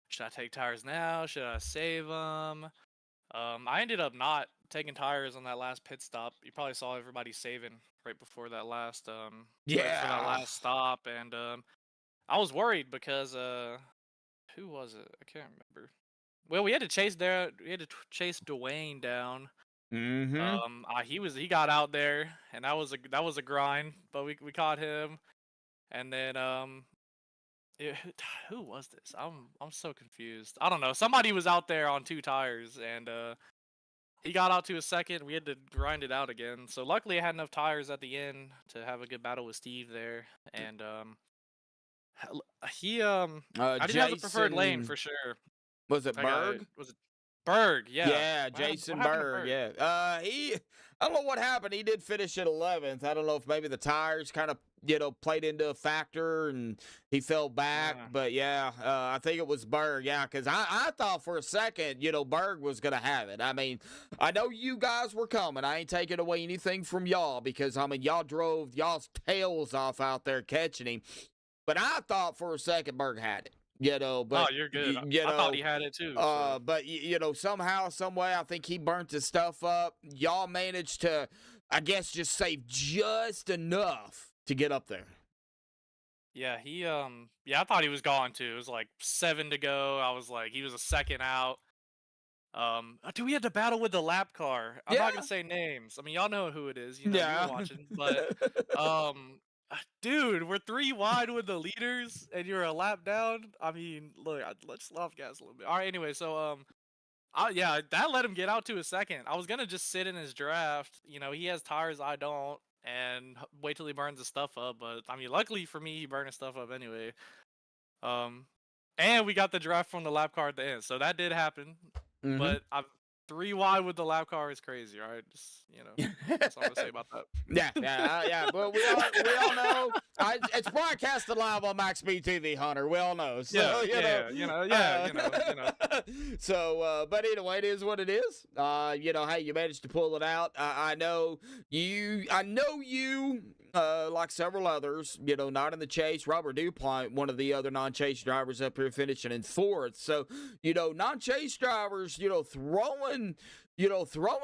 should I take tires now? Should I save them? I ended up not taking tires on that last pit stop. You probably saw everybody saving right before that last right for that last stop, and I was worried because who was it? I can't remember. Well, we had to chase there. We had to chase Dwayne down. Mm-hmm. He got out there, and that was a grind, but we caught him, and then who was this? I'm so confused. I don't know. Somebody was out there on 2 tires, and he got out to a second. We had to grind it out again. So luckily, I had enough tires at the end to have a good battle with Steve there, and he I didn't have the preferred lane Jason- for sure. Was it That guy- Berg? was it Berg? Yeah. Yeah, What happened- Jason what happened to Berg. Yeah. I don't know what happened. He did finish at 11th. I don't know if maybe the tires kind of, played into a factor and he fell back. Yeah. But yeah, I think it was Berg. Yeah, because I thought for a second, Berg was going to have it. I mean, I know you guys were coming. I ain't taking away anything from y'all because, I mean, y'all drove y'all's tails off out there catching him. But I thought for a second Berg had it. But Oh, you're good. I thought he had it too. So. but somehow, some way, I think he burnt his stuff up. Y'all managed to, I guess, just save just enough to get up there. Yeah, I thought he was gone too. It was like 7 to go. I was like, he was a second out. Dude, we had to battle with the lap car. I'm not gonna say names. I mean, y'all know who it is. You were watching. But dude, we're 3 wide with the leaders, and you're a lap down. I mean, look, let's off gas a little bit. All right, anyway, so that let him get out to a second. I was gonna just sit in his draft. He has tires, I don't, and wait till he burns his stuff up. But I mean, luckily for me, he burned his stuff up anyway. And we got the draft from the lap car at the end, so that did happen. Mhm. But I'm 3 wide with the lap car is crazy, all right? Just that's all I'm gonna say about that. Yeah. But we all know it's broadcasted live on MaxspeedTV, Hunter. We all know. So, So, but anyway, it is what it is. Hey, you managed to pull it out. I know you. Like several others, not in the chase. Robert DuPont, one of the other non-chase drivers up here, finishing in 4th. So, non-chase drivers, throwing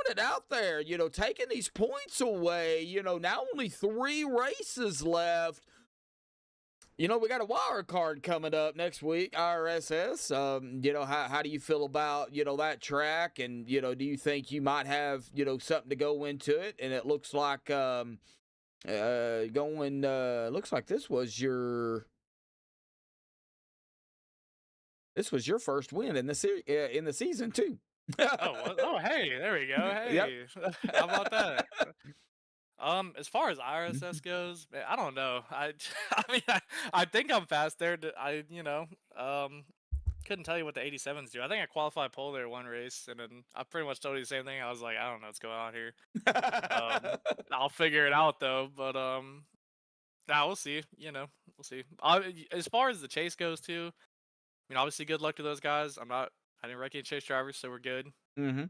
it out there, taking these points away. Now only 3 races left. We got a wild card coming up next week, IRSS. How do you feel about, that track? And, do you think you might have, something to go into it? And it looks like, looks like this was your first win in the in the season too. Hey, there we go. Hey, Yep. how about that? As far as IRSS goes, man, I don't know. I mean, I think I'm fast there. Couldn't tell you what the 87s do. I think I qualified pole there 1 race, and then I pretty much told you the same thing. I was like, I don't know what's going on here. I'll figure it out though. But we'll see. We'll see. As far as the chase goes too, I mean, obviously, good luck to those guys. I didn't wreck any chase drivers, so we're good. Mm-hmm.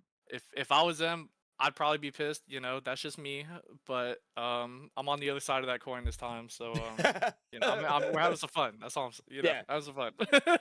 If I was them, I'd probably be pissed. That's just me. But I'm on the other side of that coin this time, so we're having some fun. That's all. Having some fun.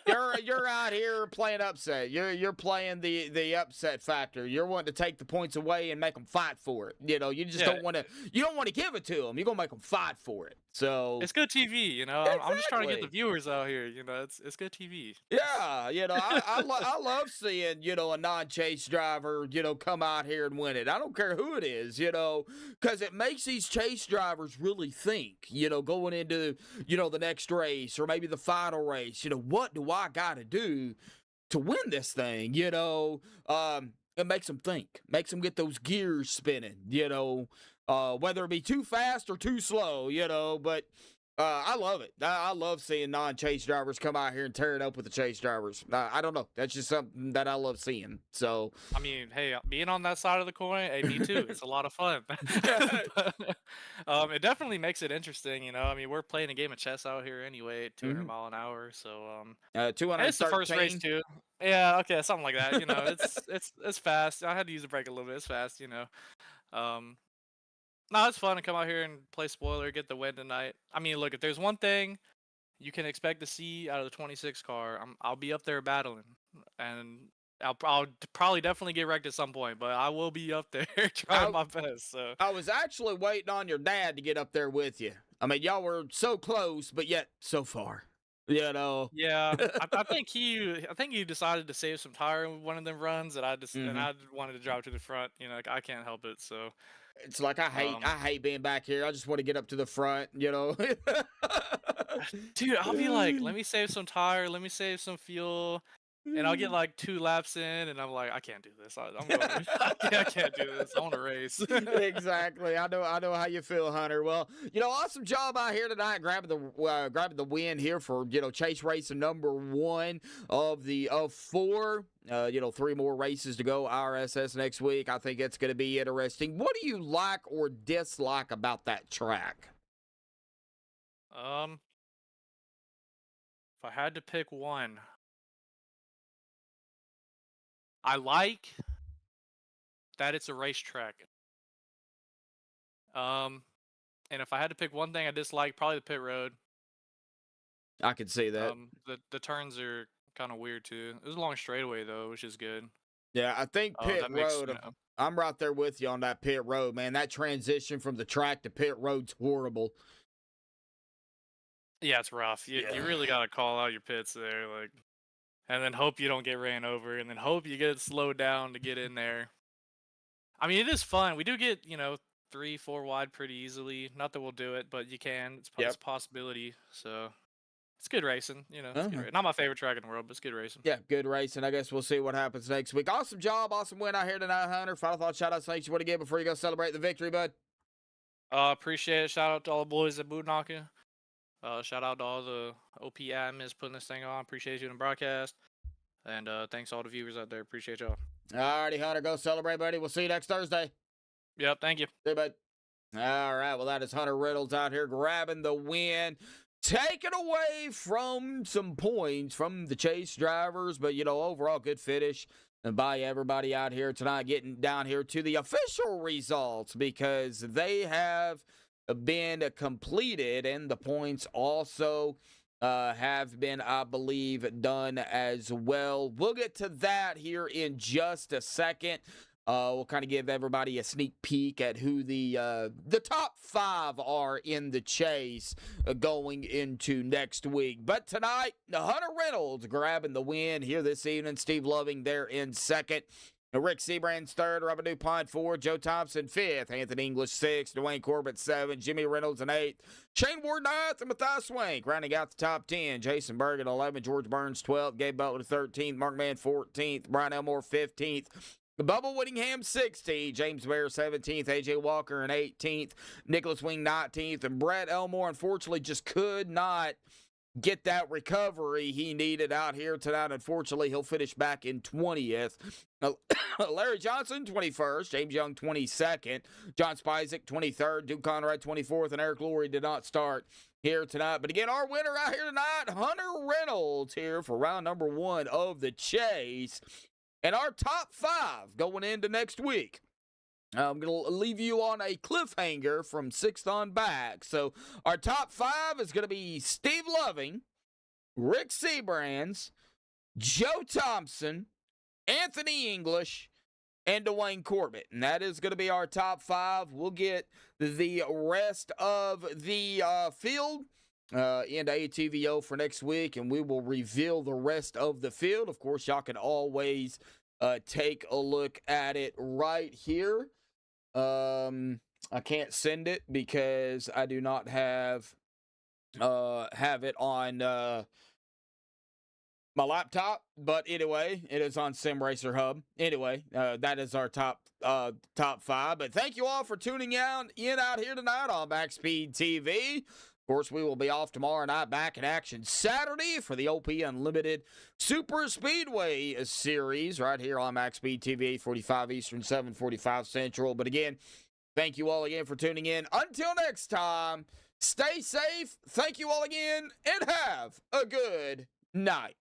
You're out here playing upset. You're playing the upset factor. You're wanting to take the points away and make them fight for it. You just don't want to. You don't want to give it to them. You're gonna make them fight for it. So it's good TV. I'm just trying to get the viewers out here. It's good TV. Yeah, I love seeing a non-chase driver come out here and win it. I don't care who it is, because it makes these chase drivers really think, going into the next race or maybe the final race. What do I got to do to win this thing? It makes them think, makes them get those gears spinning. Whether it be too fast or too slow. But I love it. I love seeing non-chase drivers come out here and tear it up with the chase drivers. I don't know. That's just something that I love seeing. So I mean, hey, being on that side of the coin, hey, me too. It's a lot of fun. It definitely makes it interesting. I mean, we're playing a game of chess out here anyway, at 200 mile an hour. So 213. it's the first race too. Yeah, okay, something like that. It's fast. I had to use a brake a little bit. It's fast. No, it's fun to come out here and play spoiler, get the win tonight. I mean, look, if there's one thing you can expect to see out of the 26 car, I'll be up there battling, and I'll probably definitely get wrecked at some point, but I will be up there trying my best. So I was actually waiting on your dad to get up there with you. I mean, y'all were so close, but yet so far. You know. yeah, I think he decided to save some tire in one of them runs, and I wanted to drive to the front. You know, like, I can't help it. So It's like I hate being back here. I just want to get up to the front, you know. dude, I'll be like, let me save some tire, let me save some fuel, and I'll get like 2 laps in, and I'm like, I can't do this. I'm going, I can't do this. I want to race. Exactly. I know how you feel, Hunter. Well, you know, awesome job out here tonight, grabbing the win here for, you know, Chase Racing number 1 of 4. You know, 3 more races to go, RSS next week. I think it's going to be interesting. What do you like or dislike about that track? If I had to pick one, I like that it's a racetrack. And if I had to pick one thing I dislike, probably the pit road. I could see that. The turns are kind of weird too. It was a long straightaway though, which is good. Yeah, I think pit road. You know, I'm right there with you on that pit road, man. That transition from the track to pit road's horrible. yeah, it's rough. You really got to call out your pits there, like, and then hope you don't get ran over, and then hope you get slowed down to get in there. I mean, it is fun. We do get, you know, 3-4 wide pretty easily. Not that we'll do it, but you can. It's a possibility. So it's good racing. You know, it's good Not my favorite track in the world, but it's good racing. Yeah, good racing. I guess we'll see what happens next week. Awesome job. Awesome win out here tonight, Hunter. Final thoughts, shout outs, thanks you want to give before you go celebrate the victory, bud? Appreciate it. Shout out to all the boys at Bootnaka. Shout out to all the OP admins putting this thing on. Appreciate you in the broadcast. And thanks to all the viewers out there. Appreciate y'all. Alrighty, Hunter. Go celebrate, buddy. We'll see you next Thursday. Yep, thank you. See you, bud. All right, well, that is Hunter Reynolds out here grabbing the win. Taken away from some points from the chase drivers, but, you know, overall good finish. And by everybody out here tonight getting down here to the official results because they have been completed and the points also have been, I believe, done as well. We'll get to that here in just a second. We'll kind of give everybody a sneak peek at who the top 5 are in the chase going into next week. But tonight, Hunter Reynolds grabbing the win here this evening. Steve Loving there in second. Rick Seabrand's third, Robert DuPont 4th, Joe Thompson 5th, Anthony English 6th, Dwayne Corbett 7th, Jimmy Reynolds an 8th, Shane Ward 9th, and Matthias Swank rounding out the top 10. Jason Berg at 11th, George Burns 12th, Gabe Butler 13th, Mark Mann 14th, Brian Elmore 15th, Bubba Whittingham 16th, James Bear 17th, AJ Walker in 18th, Nicholas Wing 19th, and Brett Elmore unfortunately just could not get that recovery he needed out here tonight. Unfortunately, he'll finish back in 20th. Larry Johnson, 21st. James Young, 22nd. John Spizek, 23rd. Duke Conrad, 24th. And Eric Lurie did not start here tonight. But again, our winner out here tonight, Hunter Reynolds here for round number 1 of the chase. And our top 5 going into next week. I'm going to leave you on a cliffhanger from 6th on back. So our top 5 is going to be Steve Loving, Rick Seabrands, Joe Thompson, Anthony English, and Dwayne Corbett. And that is going to be our top 5. We'll get the rest of the field into ATVO for next week, and we will reveal the rest of the field. Of course, y'all can always take a look at it right here. I can't send it because I do not have it on my laptop. But anyway, it is on Sim Racer Hub. Anyway, that is our top 5. But thank you all for tuning in out here tonight on MaxspeedTV. Of course, we will be off tomorrow night, back in action Saturday for the OP Unlimited Super Speedway series right here on MaxspeedTV, 8:45 Eastern, 7:45 Central. But again, thank you all again for tuning in. Until next time, stay safe. Thank you all again, and have a good night.